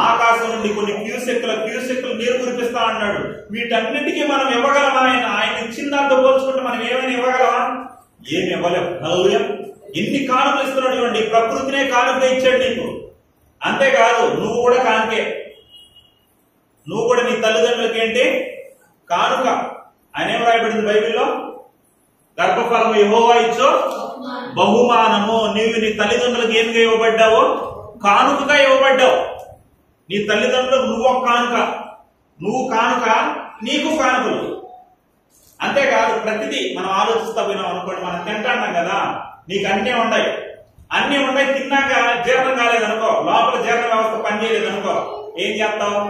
ఆకాశం నుండి కొన్ని క్యూసెక్కులు నీరు కురిపిస్తా అన్నాడు. వీటన్నిటికీ మనం ఇవ్వగలమా? ఆయన ఇచ్చిన దాంతో పోల్చుకుంటే మనం ఏమైనా ఇవ్వగలమా? ఏమి ఇవ్వలేం. హల్లెలూయా. ఎన్ని కానుకలు ఇస్తున్నాడు చూడండి. ప్రకృతినే కానుక ఇచ్చాడు నీకు. అంతేకాదు, నువ్వు కూడా కానుకే. నువ్వు కూడా నీ తల్లిదండ్రులకి ఏంటి? కానుక. ఆయన ఏం రాయబడింది బైబిల్లో? గర్భఫలము యెహోవా ఇచ్చో బహుమానము. నీవు నీ తల్లిదండ్రులకు ఏమిగా ఇవ్వబడ్డావు? కానుకగా ఇవ్వబడ్డావు. నీ తల్లిదండ్రులకు నువ్వు ఒక కానుక, నువ్వు కానుక, నీకు కానుకలు. అంతేకాదు, ప్రతిదీ మనం ఆలోచిస్తా పోయినాం అనుకోండి, మనం తింటాం కదా, నీకు అన్నీ ఉన్నాయి, తిన్నాక జీర్ణం కాలేదనుకో, లోపల జీర్ణ వ్యవస్థ పనిచేయలేదనుకో, ఏం చేస్తావు?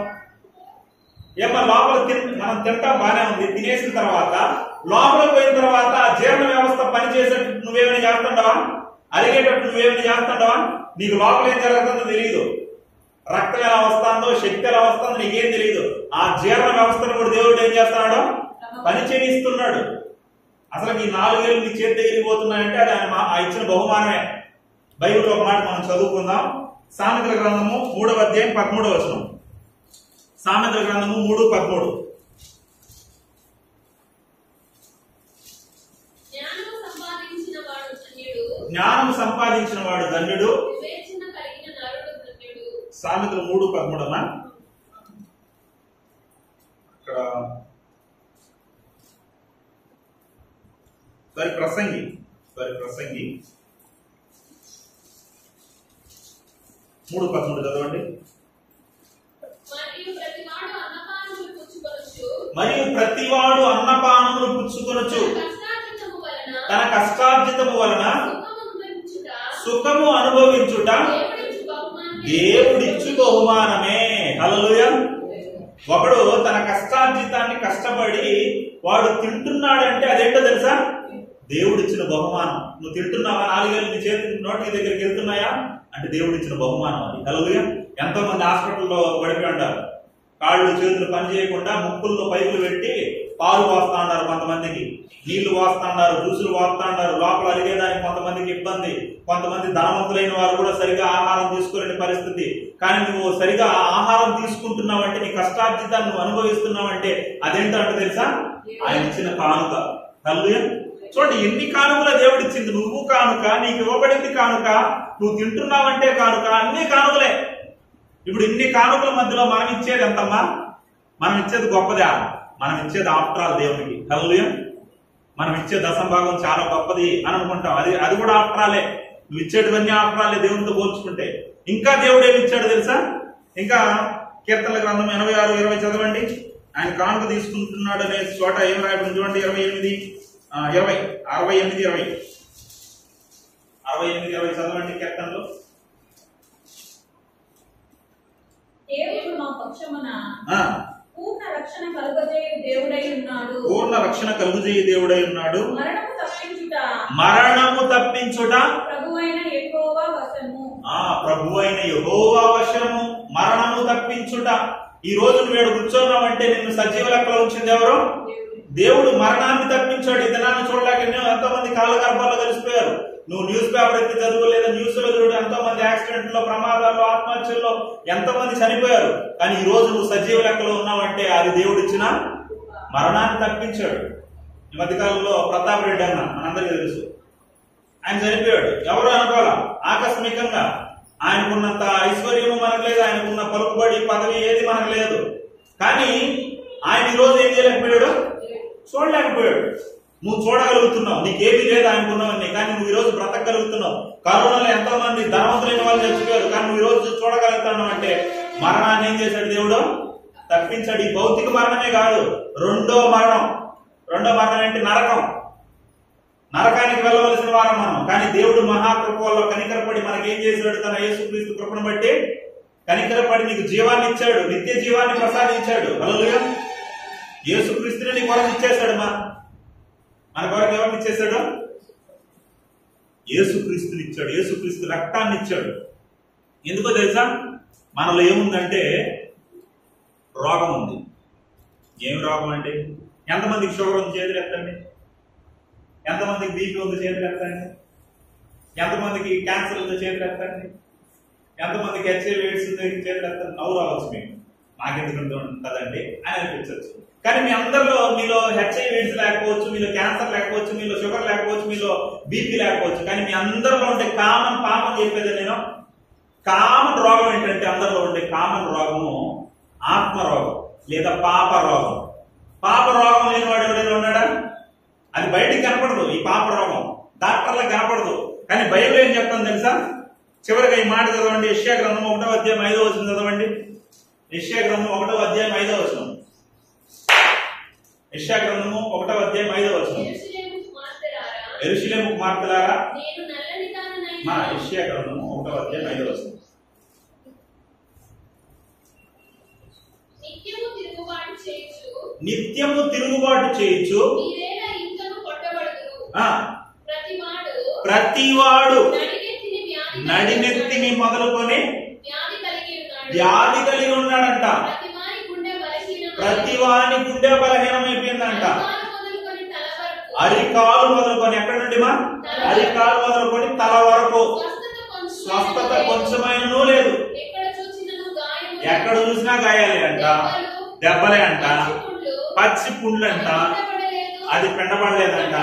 ఏమో లోపల మనం తింటాం, బాగానే ఉంది. తినేసిన తర్వాత లోపలికి పోయిన తర్వాత జీర్ణ వ్యవస్థ పనిచేసేటట్టు నువ్వేమైనా చేస్తుంటావా? అరిగేటట్టు నువ్వేమైనా చేస్తుంటావా? నీకు లోపల ఏం జరుగుతుందో తెలియదు. రక్తం ఎలా వస్తుందో, శక్తి ఎలా వస్తుందో నీకేం తెలియదు. ఆ జీర్ణ వ్యవస్థను కూడా దేవుడు ఏం చేస్తున్నాడు? పని చేయిస్తున్నాడు. అసలు ఈ 4 ఏళ్ళు నీ చేతి దగ్గరికి పోతున్నాయంటే అది ఆయన ఇచ్చిన బహుమానమే. బైబిల్ ఒక మాట మనం చదువుకుందాం. సామెతల గ్రంథము 3వ అధ్యాయం 13వ వచనం. సామెతల గ్రంథము 3:13. జ్ఞానం సంపాదించిన వాడు ధన్యుడు. సామెతలు 3:13 అమ్మా. ఇక్కడ ప్రసంగి 3:13 చదవండి. మరియు ప్రతివాడు అన్నపానములు పుచ్చుకొనొచ్చు, తన కష్టార్జితము వలన సుఖము అనుభవించుట దేవుడిచ్చు బహుమానమే. హల్లెలూయా. ఒకడు తన కష్టార్జితాన్ని కష్టపడి వాడు తింటున్నాడంటే అదేంటో తెలుసా? దేవుడిచ్చిన బహుమానం. నువ్వు తింటున్నావా? 4 ఏళ్ళు నీ చేతి నోటి దగ్గరికి వెళ్తున్నాయా అంటే దేవుడిచ్చిన బహుమానం అది. హల్లెలూయా. ఎంతో మంది హాస్పిటల్లో పడిపోయి ఉంటారు. కాళ్ళు చేతులు పని చేయకుండా ముక్కుల్లో పైపులు పెట్టి పాలు పోస్తా ఉన్నారు, కొంతమందికి నీళ్లు పోస్తా ఉన్నారు, జ్యూసులు పోస్తా ఉన్నారు. లోపల అరిగేదానికి కొంతమందికి ఇబ్బంది. కొంతమంది ధనవంతులైన వారు కూడా సరిగా ఆహారం తీసుకోలేని పరిస్థితి. కానీ నువ్వు సరిగా ఆహారం తీసుకుంటున్నావంటే, నీ కష్టార్జితాన్ని నువ్వు అనుభవిస్తున్నావంటే అదేంటంటే తెలుసా? ఆయన ఇచ్చిన కానుక. హల్లెలూయా. చూడండి, ఎన్ని కానుకల దేవుడు ఇచ్చింది. నువ్వు కానుక, నీకు ఇవ్వబడింది కానుక, నువ్వు తింటున్నావంటే కానుక, అన్ని కానుకలే. ఇప్పుడు ఇన్ని కానుకల మధ్యలో మనం ఇచ్చేది ఎంతమ్మా? మనం ఇచ్చేది గొప్పదా? మనం ఇచ్చేది ఆఫ్టర్ ఆల్ దేవునికి. హల్లెలూయా. మనం ఇచ్చే దశంభాగం చాలా గొప్పది అని అనుకుంటాం. అది కూడా ఆఫ్టర్ ఆలే. నువ్వు ఇచ్చేటివన్నీ ఆఫ్టర్ ఆలే దేవునితో పోల్చుకుంటే. ఇంకా దేవుడు ఏమి ఇచ్చాడు తెలుసా? ఇంకా కీర్తనల గ్రంథం 86:20 చదవండి. ఆయన కానుక తీసుకుంటున్నాడు అనే చోట ఏం రాయబడింది చూడండి. 68:20 చదవండి కీర్తనలో. దేవుడు మా పక్షమున పూర్ణ రక్షణ కలుగజేయు దేవుడై ఉన్నాడు. పూర్ణ రక్షణ కలుగజేయు దేవుడై ఉన్నాడు. మరణము తప్పించుట ప్రభువైన యెహోవా వశము. ప్రభువైన యెహోవా వశము. మరణము తప్పించుట. ఈ రోజు నువ్వు కూర్చోన్నావంటే నిన్ను సజీవ లెక్కలో ఉంచింది ఎవరు? దేవుడు. మరణాన్ని తప్పించాడు. ఈ దినాన్ని చూడలేక ఎంతో మంది కాళ్ళ గర్భాల్లో కలిసిపోయారు. నువ్వు న్యూస్ పేపర్ ఎత్తి చదువు, లేదా న్యూస్ లో చూడు, ఎంతో మంది యాక్సిడెంట్ లో, ప్రమాదాల్లో, ఆత్మహత్యల్లో ఎంతో మంది చనిపోయారు. కానీ ఈ రోజు నువ్వు సజీవ లెక్కలో ఉన్నావంటే అది దేవుడు ఇచ్చిన మరణాన్ని తప్పించాడు. ఈ మధ్యకాలంలో ప్రతాప్ రెడ్డి అన్న మనందరికీ తెలుసు, ఆయన చనిపోయాడు. ఎవరు అనుకోవాలా? ఆకస్మికంగా. ఆయనకున్నంత ఐశ్వర్యము మనకు లేదు, ఆయనకున్న పలుకుబడి, పదవి ఏది మనకు లేదు. కానీ ఆయన ఈ రోజు ఏం చేయలేకపోయాడు? చూడలేకపోయాడు. నువ్వు చూడగలుగుతున్నావు, నీకేమీ లేదు ఆయనకున్నావని, కానీ నువ్వు ఈ రోజు బ్రతకగలుగుతున్నావు. కరోనాలో ఎంతో మంది ధనవంతులైన వాళ్ళు చచ్చిపోయారు, కానీ నువ్వు ఈ రోజు చూడగలుగుతున్నావు అంటే మరణాన్ని ఏం చేశాడు దేవుడు? తప్పించాడు. ఈ భౌతిక మరణమే కాదు, రెండో మరణం ఏంటి? నరకానికి వెళ్ళవలసిన వారం మనం. కానీ దేవుడు మహాకృపలో కనికరపడి మనకేం చేశాడు? తన యేసుక్రీస్తు కృపను బట్టి కనికరపడి నీకు జీవాన్ని ఇచ్చాడు, నిత్య జీవాన్ని ప్రసాదించాడు. హల్లెలూయా. యేసుక్రీస్తుని నీ కొరకు ఇచ్చేశాడు. మన కొరకు ఎవరిని ఇచ్చేశాడు? యేసుక్రీస్తుని ఇచ్చాడు. యేసుక్రీస్తు రక్తాన్ని ఇచ్చాడు. ఎందుకో తెలుసా? మనలో ఏముందంటే రోగం ఉంది. ఏం రోగం అంటే? ఎంతమందికి షుగర్ ఉంది చేతులు ఎత్తండి. ఎంతమందికి బీపీ ఉంది చేతులు ఎత్తండి. ఎంతమందికి క్యాన్సర్ ఉంది చేతులు ఎత్తండి. ఎంతమందికి హెచ్ఐవి ఎయిడ్స్ ఉంది చేతులు ఎత్తండి. నవ్వు రావచ్చు మీకు, నాకెందుకు ఉంటుందండి అని అనిపించవచ్చు. కానీ మీ అందరిలో, మీలో హెచ్ఐవి ఎయిడ్స్ లేకపోవచ్చు, మీలో క్యాన్సర్ లేకపోవచ్చు, మీలో షుగర్ లేకపోవచ్చు, మీలో బీపీ లేకపోవచ్చు, కానీ మీ అందరిలో ఉండే పాపం చెప్పేది నేను. కామన్ రోగం ఏంటంటే, అందరిలో ఉండే కామన్ రోగము ఆత్మరోగం లేదా పాప రోగం. పాప రోగం లేని వాడు ఎవడైనా ఉన్నాడా? అది బయటికి కనపడదు. ఈ పాప రోగం డాక్టర్లకు కనపడదు, కానీ బైబిల్ ఏం చెప్తాను తెలుసా? చివరిగా ఈ మాట చదవండి. యెషయా గ్రంథం 1వ అధ్యాయం 5వ వచనం చదవండి. యెషయా గ్రంథం 1వ అధ్యాయం 5వ వచనం. యెషయా గ్రంథము 1వ అధ్యాయం 5వ వచనం. యెరూషలేము కుమార్తెలారా, మా యెషయా గ్రంథము 1వ అధ్యాయం 5వ వచనం. నిత్యము తిరుగుబాటు చేయించు ప్రతివాడు నడినెత్తిని మొదలుకొని వ్యాధి కలిగి ఉన్నాడంట. ప్రతివాని గుండె బలహీనమైపోయిందంట. అరికాలు మొదలుకొని, ఎక్కడి నుండి మా? అరికాలు మొదలుకొని తల వరకు స్వస్థత కొంచెమైనను లేదు. ఎక్కడ చూసినా గాయాలే అంట, దెబ్బలే అంట, పచ్చి పుండ్లు అంట, అది పెండబడలేదంట,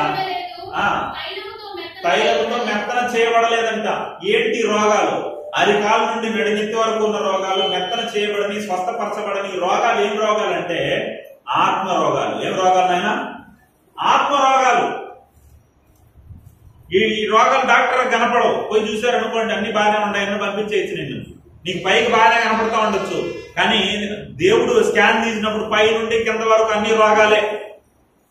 తైలంతో మెత్తన చేయబడలేదంట. ఏంటి రోగాలు? అరికాల నుండి నడినెత్తి వరకు ఉన్న రోగాలు, మెత్తన చేయబడని, స్వస్థపరచబడని రోగాలు. ఏం రోగాలంటే ఆత్మ రోగాలు. ఏం రోగాలు అయినా? ఆత్మ రోగాలు. ఈ రోగాలు డాక్టర్ కనపడవు. పోయి చూసారనుకోండి, అన్ని బాగానే ఉన్నాయని పంపించేయచ్చు నిన్ను. నీకు పైకి బాగానే కనపడతా ఉండొచ్చు, కానీ దేవుడు స్కాన్ తీసినప్పుడు పై నుండి కింద వరకు అన్ని రోగాలే.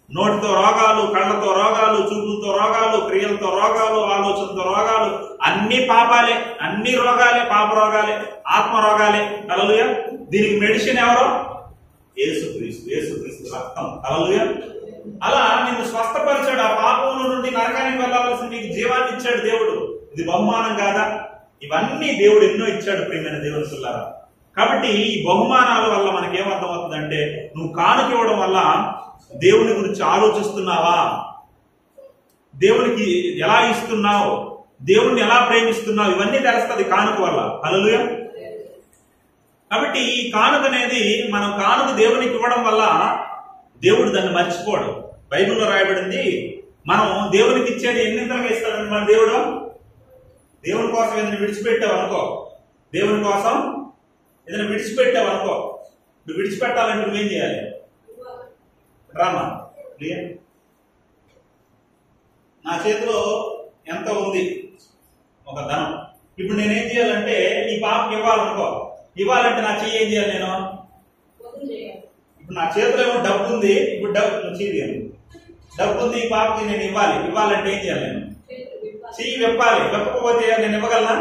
నోటితో రోగాలు, కళ్ళతో రోగాలు, చూపులతో రోగాలు, క్రియలతో రోగాలు, ఆలోచనతో రోగాలు, అన్ని పాపాలే, అన్ని రోగాలే, పాప రోగాలే, ఆత్మ రోగాలే. హల్లెలూయా. దీనికి మెడిసిన్ ఎవరో? యేసుక్రీస్తు. యేసుక్రీస్తు రక్తం. హల్లెలూయా. అలా నిన్ను స్వస్థపరిచాడు. ఆ పాపం నుండి నరకానికి వెళ్ళవలసిన నీకు జీవాన్ని ఇచ్చాడు దేవుడు. ఇది బహుమానం కాదా? ఇవన్నీ దేవుడు ఎన్నో ఇచ్చాడు ప్రియమైన దేవుని పిల్లారా. కాబట్టి ఈ బహుమానాల వల్ల మనకేమర్థమవుతుందంటే, నువ్వు కానుక ఇవ్వడం వల్ల దేవుని గురించి ఆలోచిస్తున్నావా? దేవునికి ఎలా ఇస్తున్నావు? దేవుణ్ణి ఎలా ప్రేమిస్తున్నావు? ఇవన్నీ తెలుస్తుంది కానుక వల్ల. హల్లెలూయా. కాబట్టి ఈ కానుక అనేది, మనం కానుక దేవునికి ఇవ్వడం వల్ల దేవుడు దాన్ని మర్చిపోవడం. బైబిల్లో రాయబడింది, మనం దేవునికి ఇచ్చేది ఎన్నింతలుగా ఇస్తాడంటే మన దేవుడు. దేవుని కోసం ఏదైనా విడిచిపెట్టావు అనుకో, దేవుని కోసం ఏదైనా విడిచిపెట్టావు అనుకో, నువ్వు విడిచిపెట్టాలంటే నువ్వేం చేయాలి? రామా, నా చేతిలో ఎంత ఉంది? ఒక ధనం. ఇప్పుడు నేనేం చేయాలంటే ఈ పాపకి ఇవ్వాలనుకో, ఇవ్వాలంటే నా చెయ్యి ఏం చేయాలి? నేను ఇప్పుడు నా చేతిలో ఏమో డబ్బు ఉంది. ఇప్పుడు డబ్బు ఉంది, ఈ పాపకి నేను ఇవ్వాలంటే ఏం చేయాలి? నేను చెయ్యి వెప్పాలి. వెప్పకపోతే నేను ఇవ్వగలనా?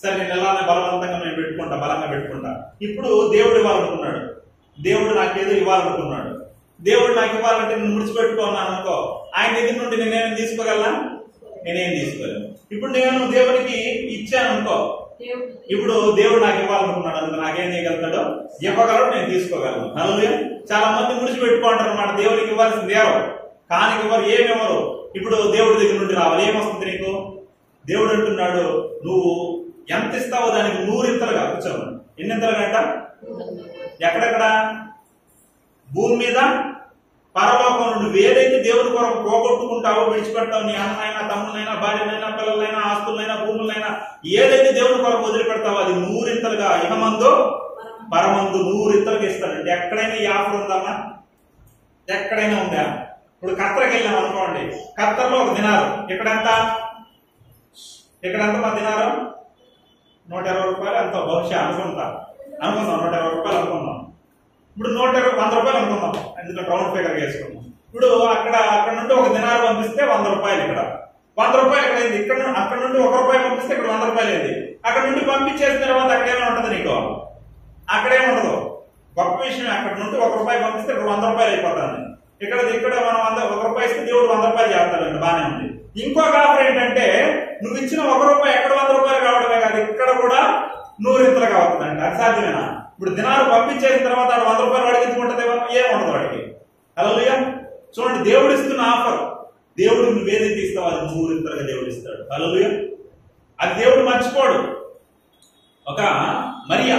సరే, నేను ఎలానే బలవంతంగా నేను బలంగా పెట్టుకుంటా. ఇప్పుడు దేవుడు ఇవ్వాలనుకున్నాడు, దేవుడు నాకేదో ఇవ్వాలనుకున్నాడు. దేవుడు నాకు ఇవ్వాలంటే నేను ముడిచిపెట్టుకున్నాను అనుకో, ఆయన దగ్గర నుండి నేనేం తీసుకోగలనా? నేనేం తీసుకోలేను. ఇప్పుడు నేను దేవుడికి ఇచ్చాను అనుకో, ఇప్పుడు దేవుడు నాకు ఇవ్వాలనుకున్నాడు అనుకో, నాకేం చేయగలుగుతాడో? ఇవ్వగలడు, నేను తీసుకోగలను. హల్లెలూయా. చాలా మంది ముడిచిపెట్టుకుంటారు అన్నమాట. దేవుడికి ఇవ్వాల్సింది ఎవరు? కానికి ఇవ్వరు, ఏమివ్వరు. ఇప్పుడు దేవుడి దగ్గర నుండి రావాలి. ఏమొస్తుంది నీకు? దేవుడు అంటున్నాడు, నువ్వు ఎంత ఇస్తావో దానికి 100 ఇంతలుగా కూర్చోను. ఎన్నింతలుగా అంట? ఎక్కడెక్కడ? భూమి మీద, పరలోకం నుండి. నువ్వు ఏదైతే దేవుడి కొరకు పోగొట్టుకుంటావో, విడిచిపెడతావు, నీ అన్నైనా, తమ్ములైనా, భార్యనైనా, పిల్లలైనా, ఆస్తులైనా, భూములైనా, ఏదైతే దేవుడి కొరకు వదిలిపెడతావో అది 100 ఇంతలుగా ఇహమందు పరమందు 100 ఇతరులకు ఇస్తాడంటే ఎక్కడైనా ఈ ఆఫర్ ఉందమ్మా? ఎక్కడైనా ఉందా? ఇప్పుడు ఖత్తర్కి వెళ్ళాం అనుకోండి, ఖత్తర్లో 1 దినారు, ఇక్కడంత మా దినారు 120 రూపాయలు అంత బహుశా అనుకుందాం 120 రూపాయలు అనుకుందాం. ఇప్పుడు 100 రూపాయలు అనుకుందాం, ఎందుకంటే రౌండ్ ఫిగర్ వేసుకుందాం. ఇప్పుడు అక్కడ నుండి 1 దినారు పంపిస్తే 100 రూపాయలు, ఇక్కడ 100 రూపాయలు ఇక్కడ అయింది. అక్కడ నుండి 1 రూపాయి పంపిస్తే ఇక్కడ 100 రూపాయలు అయింది. అక్కడ నుండి పంపించేసిన తర్వాత అక్కడేమో ఉంటది నీకు? అక్కడేమి ఉండదు. గొప్ప విషయం, అక్కడ నుండి 1 రూపాయి పంపిస్తే ఇక్కడ 100 రూపాయలు అయిపోతుంది. ఇక్కడ మనం 1 రూపాయి ఇస్తే దేవుడు 100 రూపాయలు చేస్తాడండి, బాగానే ఉంది. ఇంకొక ఆఫర్ ఏంటంటే నువ్వు ఇచ్చిన 1 రూపాయి ఎక్కడ 100 రూపాయలు కావడమే కాదు, ఇక్కడ కూడా 100 ఇంతలుగా అవుతుందండి. అది సాధ్యమేనా? ఇప్పుడు దినాలు పంపించేసిన తర్వాత 100 రూపాయలు వాడికి ఎందుకుంటది? ఏముండదు వాడికి. హల్లెలూయా. చూడండి, దేవుడు ఇస్తున్న ఆఫర్. దేవుడు నువ్వేదైతే ఇస్తావు అది 100 ఇంతలుగా దేవుడు ఇస్తాడు. హల్లెలూయా. అది దేవుడు మర్చిపోడు. ఒక మరియా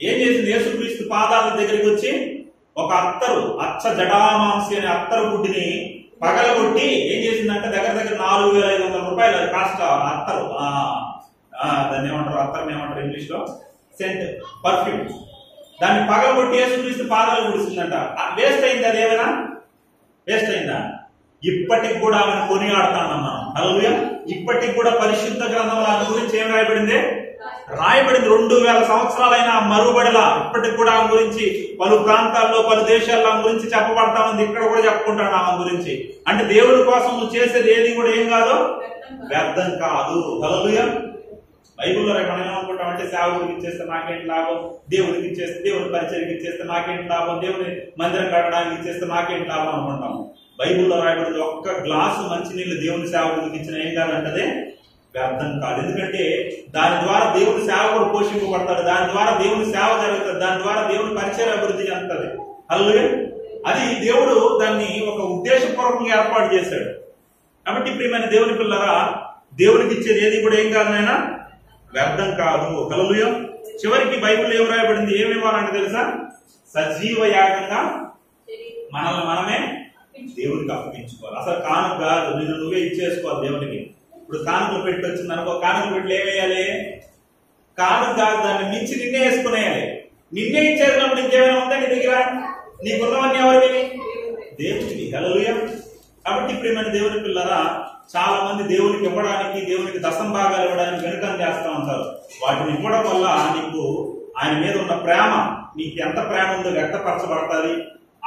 ఏం చేసింది? యేసుక్రీస్తు పాదాల దగ్గరికి వచ్చి ఒక అచ్చ జడామాంసి అనే అత్తరు గుడ్డిని పగలగొట్టి ఏం చేసిందంటే దగ్గర 4,500 రూపాయలు కాస్ట్ అత్తరు. దాన్ని ఏమంటారు? అత్తర్ని ఏమంటారు ఇంగ్లీష్ లో? Scent, perfume. దాన్ని పగలగొట్టి యేసుక్రీస్తు పాదాలు గుడిస్తుందంట. వేస్ట్ అయింది? అదేమైనా వేస్ట్ అయిందా? ఇప్పటికి కూడా ఆమెను కొనియాడుతానమ్మా. హల్లెలూయా. ఇప్పటికి కూడా పరిశుద్ధ గ్రంథంలో ఆమె గురించి ఏం రాయబడింది? 2000 సంవత్సరాలైన మరుబడిలా ఇప్పటికి కూడా ఆమె గురించి పలు ప్రాంతాల్లో, పలు దేశాల్లో ఆమె గురించి చెప్పబడతా ఉంది. ఇక్కడ కూడా చెప్పుకుంటాడు ఆమె గురించి. అంటే దేవుడి కోసం నువ్వు చేసేది ఏది కూడా ఏం కాదు, వ్యర్థం కాదు. హల్లెలూయా. బైబిల్లో మనం ఏమనుకుంటామంటే సేవకుడికి ఇచ్చేస్తే నాకేంటి లాభం, దేవుడికి ఇచ్చేస్తే, దేవుడి పరిచయకి ఇచ్చేస్తే నాకేంటి లాభం, దేవుడి మందిరం కట్టడానికి ఇచ్చేస్తే నాకేంటి లాభం అనుకుంటాము. బైబిల్లో రాయబడింది, 1 గ్లాసు మంచినీళ్ళు దేవుని సేవకుడికి ఇచ్చిన ఏం కాదంటే వ్యర్థం కాదు. ఎందుకంటే దాని ద్వారా దేవుని సేవకుడు పోషింపబడతాడు, దాని ద్వారా దేవుని సేవ జరుగుతుంది, దాని ద్వారా దేవుని పరిచయం అభివృద్ధి చెందుతుంది. హల్లెలూయా. అది దేవుడు దాన్ని ఒక ఉద్దేశపూర్వకంగా ఏర్పాటు చేశాడు. కాబట్టి ప్రియమైన దేవుని పిల్లరా, దేవునికి ఇచ్చేది ఏది కూడా ఏం కాదు నాయనా, వ్యర్థం కాదు. హల్లెలూయా. చివరికి బైబిల్ ఏం రాయబడింది? ఏమి ఇవ్వాలంటే తెలుసా? సజీవ యాగంగా మనల్ని మనమే దేవునికి అప్పగించుకోవాలి. అసలు కానుక కాదు, నువ్వే ఇచ్చేసుకోవాలి దేవునికి. ఇప్పుడు కానుకలు పెట్టి వచ్చింది అనుకో, కానుకలు పెట్టి ఏమేయాలి? కానుక కాదు, దాన్ని మించి నిన్నే వేసుకునేయాలి. నిన్నే ఇచ్చేసినప్పుడు ఇంకేమైనా ఉందా నీ దగ్గర? నీకున్నవన్నీ ఎవరివి? దేవునికి. హల్లెలూయా. కాబట్టి ప్రియమైన దేవుని పిల్లరా, చాలా మంది దేవునికి ఇవ్వడానికి, దేవునికి దశం భాగాలు ఇవ్వడానికి వెనుకం చేస్తూ ఉంటారు. వాటిని ఇవ్వడం వల్ల నీకు ఆయన మీద ఉన్న ప్రేమ, నీకు ఎంత ప్రేమ ఉందో వ్యక్తపరచబడుతుంది.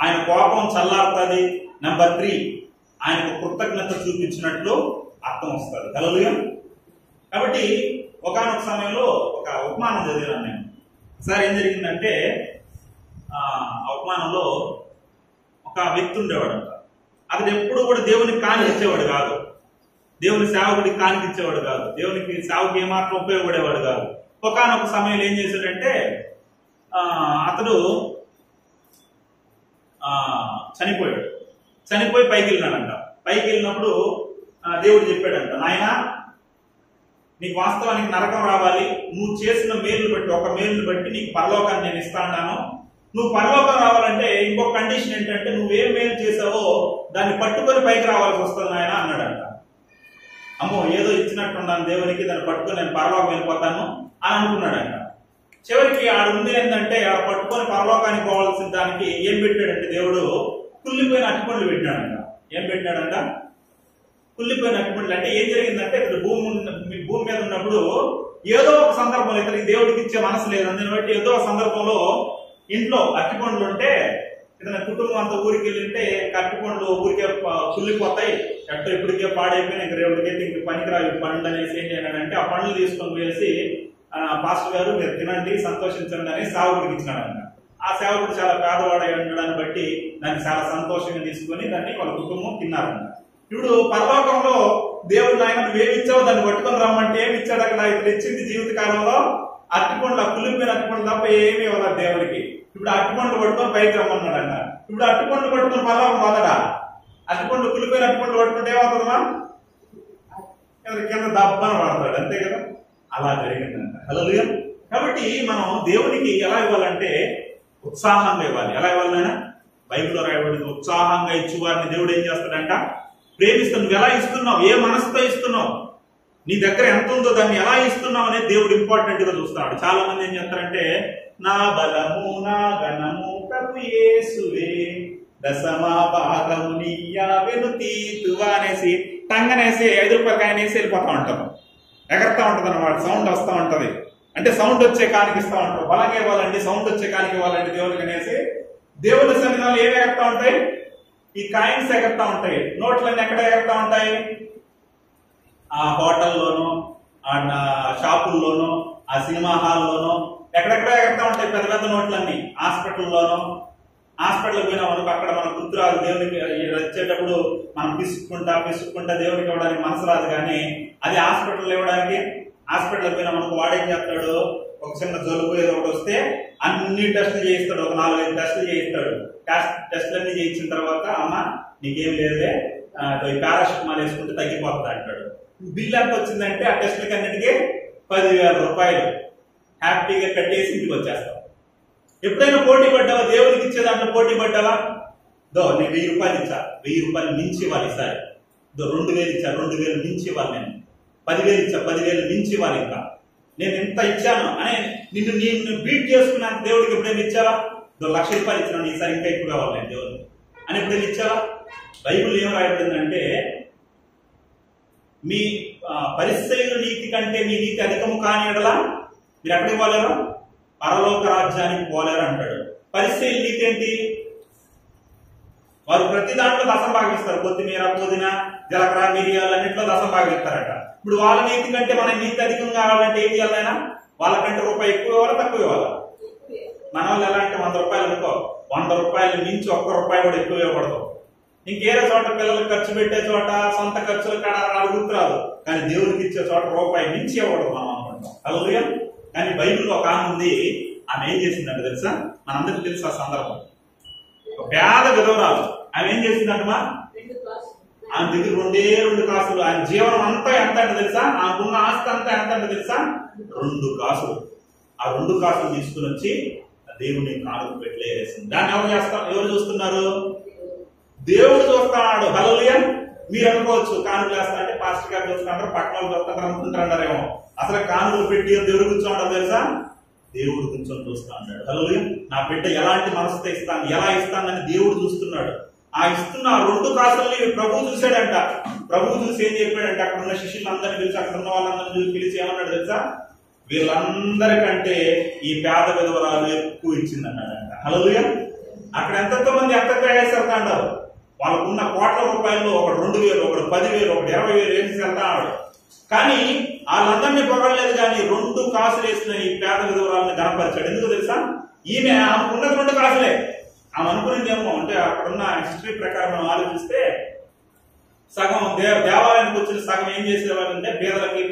ఆయన కోపం చల్లారుతుంది. నెంబర్ 3, ఆయనకు కృతజ్ఞత చూపించినట్లు అర్థం వస్తుంది. హల్లెలూయా. కాబట్టి ఒకానొక సమయంలో ఒక ఉపమానం చదివాను నేను. ఒకసారి ఏం జరిగిందంటే ఆ ఉపమానంలో ఒక వ్యక్తి ఉండేవాడు. అతడు ఎప్పుడు కూడా దేవునికి కానిచ్చేవాడు కాదు, దేవుని సేవకుడికి కానిచ్చేవాడు కాదు, దేవునికి సేవకు ఏమాత్రం ఉపయోగపడేవాడు కాదు. ఒకానొక సమయంలో ఏం చేశాడంటే అతడు చనిపోయి పైకి వెళ్ళినాడంట. పైకి వెళ్ళినప్పుడు దేవుడు చెప్పాడంట, నాయనా నీకు వాస్తవానికి నరకం రావాలి, నువ్వు చేసిన మేలును బట్టి, ఒక మేలును బట్టి నీకు పరలోకాన్ని నేను ఇస్తాను. నువ్వు పరలోకం రావాలంటే ఇంకొక కండిషన్ ఏంటంటే నువ్వేం మేలు చేసావో దాన్ని పట్టుకొని పైకి రావాల్సి వస్తుంది నాయన అన్నాడంట. అమ్మో ఏదో ఇచ్చినట్టున్నాను దేవునికి, దాన్ని పట్టుకొని నేను పరలోకం వెళ్ళిపోతాను అని అనుకున్నాడంట. చివరికి ఆడుంది ఏంటంటే ఆ పట్టుకొని పరలోకానికి పోవాల్సిన దానికి ఏం పెట్టాడంటే దేవుడు కుళ్ళిపోయిన అట్టిపండ్లు పెట్టాడంట. ఏం పెట్టాడంట? కుళ్ళిపోయిన అట్టిపండ్లు. అంటే ఏం జరిగిందంటే ఇప్పుడు భూమి మీద ఉన్నప్పుడు ఏదో ఒక సందర్భంలో ఇతనికి దేవుడికి ఇచ్చే మనసు లేదు, అందుని బట్టి ఏదో ఒక సందర్భంలో ఇంట్లో అట్టిపండ్లు ఉంటే ఏదైనా కుటుంబం అంతా ఊరికి వెళ్ళింటే అట్టిపండ్లు ఊరికే కుళ్ళిపోతాయి, ఎట్టో ఇప్పటికే పాడైపోయినా ఇంక రేపటికైతే ఇంక పనికిరావు పండ్లు అనేసి ఏం చేయాలంటే ఆ పండ్లు తీసుకొని వేసి పాస్టర్ గారు మీరు తినండి సంతోషించండి అని సేవకుడికి ఇచ్చినాడంట. ఆ సేవకుడు చాలా పేదవాడై ఉండడాన్ని బట్టి దాన్ని చాలా సంతోషంగా తీసుకొని దాన్ని వాళ్ళ కుటుంబం తిన్నారంట. ఇప్పుడు పరలోకంలో దేవుడు ఆయన నువ్వేమి ఇచ్చావు దాన్ని పట్టుకొని రమ్మంటే ఏమి ఇచ్చాడు అక్కడ? ఇతను ఇచ్చింది జీవిత కాలంలో అట్టిపండ్లు, కుళ్ళిపోయిన అట్టిపండ్లు తప్ప ఏమీ ఇవ్వలేదు దేవుడికి. ఇప్పుడు అట్టిపండ్లు పట్టుకొని పైకి రమ్మన్నాడంట. ఇప్పుడు అట్టిపండ్లు పట్టుకొని పరలోకం పోతాడా? అట్టిపండ్లు కుళ్ళిపోయిన అట్టిపండ్లు పట్టుకుంటే ఏమవుతుందా? కింద దబ్బన పడతాడు, అంతే కదా. అలా జరిగిందంట. హల్లెలూయా. కాబట్టి మనం దేవునికి ఎలా ఇవ్వాలంటే ఉత్సాహంగా ఇవ్వాలి. ఎలా ఇవ్వాలైనా బైబిల్లో రాయబడింది, ఉత్సాహంగా ఇచ్చేవారిని దేవుడు ఏం చేస్తాడంట? ప్రేమిస్తాడు. నువ్వు ఎలా ఇస్తున్నావు, ఏ మనసుతో ఇస్తున్నావు? నీ దగ్గర ఎంత ఉందో దాన్ని ఎలా ఇస్తున్నావు అనేది దేవుడు ఇంపార్టెంట్ గా చూస్తాడు. చాలా మంది ఏం చేస్తారంటే నా బలము నా ఘనము ప్రభు యేసువే దశమా భాగము నీయావెను తీతువా అనేసి టంగనేసి 5 రూపాయల కాయన వేసి వెళ్ళిపోతా ఉంటాం. ఎగరతా ఉంటది అన్నమాట, సౌండ్ వస్తూ ఉంటది. అంటే సౌండ్ వచ్చే కానికి ఇస్తా ఉంటాం. బలంగా ఇవ్వాలండి, సౌండ్ వచ్చే కానికి ఇవ్వాలండి దేవునికి అనేసి దేవుని సన్నిధానంలో ఏమి ఎగరతా ఉంటాయి? ఈ కాయిన్స్ ఎగరతా ఉంటాయి. నోట్లన్నీ ఎక్కడ ఎగరతా ఉంటాయి? ఆ హోటల్లోనూ, ఆ షాపుల్లోనూ, ఆ సినిమా హాల్లోనూ ఎక్కడెక్కడ ఎగరతా ఉంటాయి పెద్ద పెద్ద నోట్లన్నీ. హాస్పిటల్లోనూ, హాస్పిటల్కి పోయినా మనకు అక్కడ మన గుర్తు రాదు. దేవునికి వచ్చేటప్పుడు మనం పిసుక్కుంటా దేవునికి ఇవ్వడానికి మనసు రాదు. కానీ అది హాస్పిటల్ ఇవ్వడానికి, హాస్పిటల్కి పోయినా మనకు వాడేం చేస్తాడు, ఒక చిన్న జలుబు ఏదో ఒకటి వస్తే అన్ని టెస్టులు చేయిస్తాడు, ఒక 4-5 టెస్టులు చేయిస్తాడు. టెస్టులన్నీ చేయించిన తర్వాత అమ్మ నీకేం లేదే, పారాసిటమాల్ వేసుకుంటే తగ్గిపోతుంది అంటాడు. బిల్ ఎంత వచ్చిందంటే ఆ టెస్టులకి అన్నిటికీ 10,000 రూపాయలు హ్యాపీగా కట్టేసి ఇంటికి వచ్చేస్తాం. ఎప్పుడైనా పోటీ పడ్డావా? దేవుడికి ఇచ్చే దాంట్లో పోటీ పడ్డావా? నేను 1000 రూపాయలు ఇచ్చా, 1000 రూపాయలు మించి ఇవ్వాలి. ఈసారి 2000 ఇచ్చా, 2000 మించి ఇవ్వాలి. నేను 10,000 ఇచ్చా, 10,000 మించి ఇవ్వాలి. ఇంకా నేను ఎంత ఇచ్చాను అని నిన్ను బీట్ చేసుకున్నాను. దేవుడికి ఎప్పుడైనా ఇచ్చావా? 1,00,000 రూపాయలు ఇచ్చినాను, ఈసారి ఇంకా ఎక్కువ ఇవ్వాలి నేను దేవుడికి అని ఎప్పుడైనా ఇచ్చావా? బైబుల్ ఏం రాయబడిందంటే మీ పరిసయ్యుల నీతి కంటే మీ నీతి అధికము కాని ఎడలా మీరు ఎక్కడికి పోలేరు? పరలోక రాజ్యానికి పోలేరు అంటాడు. పరిసయ్యుల నీతి ఏంటి? వారు ప్రతి దాంట్లో దశం భాగిస్తారు. కొత్తిమీర, పుదీనా, జీలకర్ర, మిరియాలు అన్నింటిలో దశం భాగిస్తారట. ఇప్పుడు వాళ్ళ నీతి కంటే మన నీతి అధికం కావాలంటే ఏం చేయాలైనా? వాళ్ళకంటే రూపాయి ఎక్కువ ఇవ్వాలా, తక్కువ ఇవ్వాలా? మన వాళ్ళు ఎలా అంటే 100 రూపాయలు అనుకో, 100 రూపాయలు మించి 1 రూపాయి కూడా ఎక్కువ ఇవ్వకూడదు. ఇంకేరే చోట పిల్లలకు ఖర్చు పెట్టే చోట సొంత ఖర్చులు కాడ గుర్తురాదు. కానీ దేవుడికి ఇచ్చే చోట రూపాయి మించి ఇవ్వకూడదు మనం అనుకుంటాం. హల్లెలూయా. కానీ బైబిల్లో ఒక ఆమె ఉంది, ఆమె ఏం చేసిందంటే తెలుసా? మనందరికీ తెలుసు ఆ సందర్భం. ఒక పేద విధవరాలు. ఆమె ఏం చేసిందంటమా? ఆమె దగ్గర 2 కాసులు. ఆయన జీవనం అంతా ఎంత అంటే తెలుసా? ఆమెకున్న ఆస్తి అంతా ఎంత అంటే తెలుసా? 2 కాసులు. ఆ 2 కాసులు తీసుకుని వచ్చి దేవుని కానుక పెట్టలేసింది. దాన్ని ఎవరు చూస్తున్నారు? దేవుడు చూస్తున్నాడు. హల్లెలూయా. మీరు అనుకోవచ్చు కానుకలు వేస్తా అంటే పాస్టర్ గారు చూస్తున్నారు, పట్టణాలు చూస్తున్నారు అనుకుంటారేమో. అసలు కానుకలు పెట్టి దేవుడు కూర్చోంటారు తెలుసా? దేవుడు కూర్చొని చూస్తా ఉన్నాడు. హల్లెలూయా. నా బిడ్డ ఎలాంటి మనసుతో ఇస్తాను, ఎలా ఇస్తానని దేవుడు చూస్తున్నాడు. ఆ ఇస్తున్న 2 కాసుల్ని ప్రభువు చూశాడంట. ప్రభువు చూసి ఏం చెప్పాడంటే అక్కడ ఉన్న శిష్యులందరినీ పిలిచి, అక్కడ ఉన్న వాళ్ళందరినీ పిలిచి ఏమన్నాడు తెలుసా? వీళ్ళందరికంటే ఈ పేద విధవరాలు ఎక్కువ ఇచ్చింది అన్నాడంట. హల్లెలూయా. అక్కడ ఎంతో మంది ఎంతగా వేసేస్తా అంటారు. వాళ్ళకున్న కోట్ల రూపాయల్లో ఒకడు 2,000, ఒకడు 10,000, ఒకడు 20,000 వేసి వెళ్తా ఉన్నాడు. కానీ వాళ్ళందరినీ పొగడలేదు. కానీ 2 కాసులు వేసిన ఈ పేద విధవరాలను గణపరిచాడు. ఎందుకు తెలుసా? ఈమె ఆమెకున్నది 2 కాసులే. ఆమె అనుకునేది ఏమో అంటే అక్కడున్న హిస్టరీ ప్రకారం మనం ఆలోచిస్తే సగం దేవాలయానికి వచ్చిన సగం ఏం చేసేవాళ్ళు అంటే పేదలకి,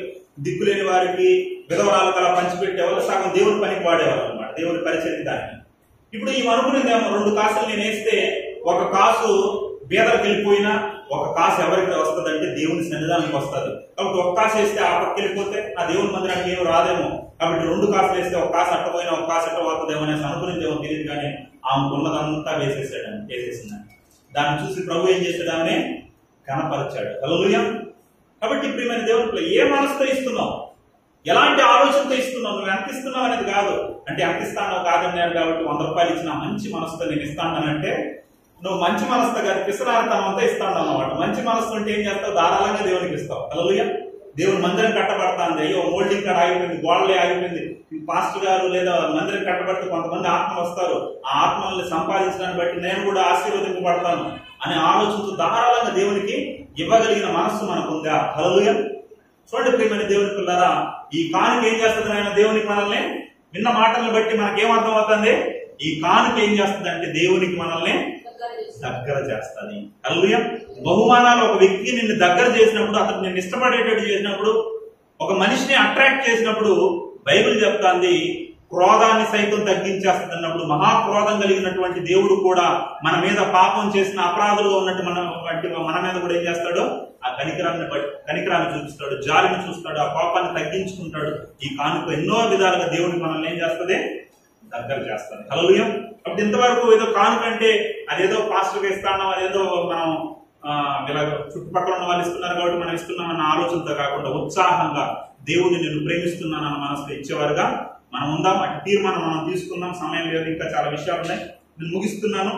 దిక్కులేని వారికి, విధవరాలకు అలా పంచిపెట్టేవాళ్ళు. సగం దేవుని పనికి వాడేవాళ్ళు అనమాట, దేవుని పరిచయం దానికి. ఇప్పుడు ఈమె అనుకునేది ఏమో 2 కాసులు నేను వేస్తే 1 కాసు బీదలకు వెళ్ళిపోయినా 1 కాసు ఎవరికి వస్తుందంటే దేవుని సన్నిధానానికి వస్తుంది. కాబట్టి 1 కాసు వేస్తే ఆ పక్క వెళ్ళిపోతే ఆ దేవుని మందిరానికి ఏమి రాదేమో. కాబట్టి 2 కాసులు వేస్తే 1 కాసు అట్టపోయినా 1 కాసు అట్ట పోతుందేమో అనేసి అనుకునేది ఏమో తెలియదు. కానీ ఆమె ఉన్నదంతా వేసేసిందని. దాన్ని చూసి ప్రభు ఏం చేశాడు? ఆమె కనపరిచాడు. హల్లెలూయా. కాబట్టి ప్రియమైన దేవునిలో ఏ మనసుతో ఇస్తున్నావు, ఎలాంటి ఆలోచనతో ఇస్తున్నావు, నువ్వు ఎంత ఇస్తున్నావు అనేది కాదు. అంటే ఎంత ఇస్తానో కాదన్నాడు కాబట్టి 100 రూపాయలు ఇచ్చిన మంచి మనసుతో నేను ఇస్తానంటే నువ్వు మంచి మనసుతో కాదు, పిసరాతనంతో ఇస్తాను అన్నమాట. మంచి మనసు అంటే ఏం చేస్తావు? ధారాళంగా దేవునికి ఇస్తావు. హల్లెలూయా. దేవుని మందిరం కట్టబడతాంది, అయ్యో మోల్డింగ్ కాడ ఆగిపోయింది, గోడలే ఆగిపోయింది, పాస్టర్ గారు లేదా మందిరం కట్టబడితే కొంతమంది ఆత్మలు వస్తారు, ఆ ఆత్మల్ని సంపాదించడాన్ని బట్టి నేను కూడా ఆశీర్వదింపబడతాను అనే ఆలోచనతో ధారాళంగా దేవునికి ఇవ్వగలిగిన మనస్సు మనకు ఉందా? హల్లెలూయా. చూడండి ప్రియమైన దేవుని పిల్లరా, ఈ కానుక ఏం చేస్తుంది? ఆయన దేవునికి మనల్ని విన్న మాటలను బట్టి మనకేమర్థం అవుతుంది? ఈ కానుక ఏం చేస్తుంది అంటే దేవునికి మనల్ని దగ్గర చేస్తుంది. హల్లెలూయా. బహుమానాలు ఒక వ్యక్తి నిన్ను దగ్గర చేసినప్పుడు, అతను నిన్ను ఇష్టపడేటట్టు చేసినప్పుడు, ఒక మనిషిని అట్రాక్ట్ చేసినప్పుడు బైబిల్ చెప్తాంది క్రోధాన్ని సైతం తగ్గించేస్తుంది అన్నప్పుడు. మహాక్రోధం కలిగినటువంటి దేవుడు కూడా మన మీద పాపం చేసిన అపరాధులుగా ఉన్నట్టు మన మీద కూడా ఏం చేస్తాడు? ఆ కనికరాన్ని చూపిస్తాడు, జాలిని చూస్తాడు, ఆ పాపాన్ని తగ్గించుకుంటాడు. ఈ కానుక ఎన్నో విధాలుగా దేవుడికి మనల్ని ఏం చేస్తుంది? దగ్గర చేస్తుంది. హల్లెలూయా. కాబట్టి ఇంతవరకు ఏదో కానుక అంటే అదేదో పాస్టర్కి ఇస్తాను, అదేదో మనం ఇలా చుట్టుపక్కల ఉన్న వాళ్ళు ఇస్తున్నారు కాబట్టి మనం ఇస్తున్నాం అన్న ఆలోచనతో కాకుండా ఉత్సాహంగా దేవుడిని నేను ప్రేమిస్తున్నానన్న మనసులో ఇచ్చేవారుగా మనం ఉందాం. అటు తీర్మానం మనం తీసుకుందాం. సమయం లేదు, ఇంకా చాలా విషయాలు ఉన్నాయి, నేను ముగిస్తున్నాను.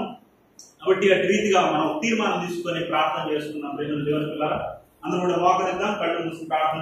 కాబట్టి అటు రీతిగా మనం తీర్మానం తీసుకొని ప్రార్థన చేసుకుందాం. ప్రేమ దేవుని పిల్లల అందరూ కూడా మోకరిద్దాం, కళ్ళు మూసి ప్రార్థన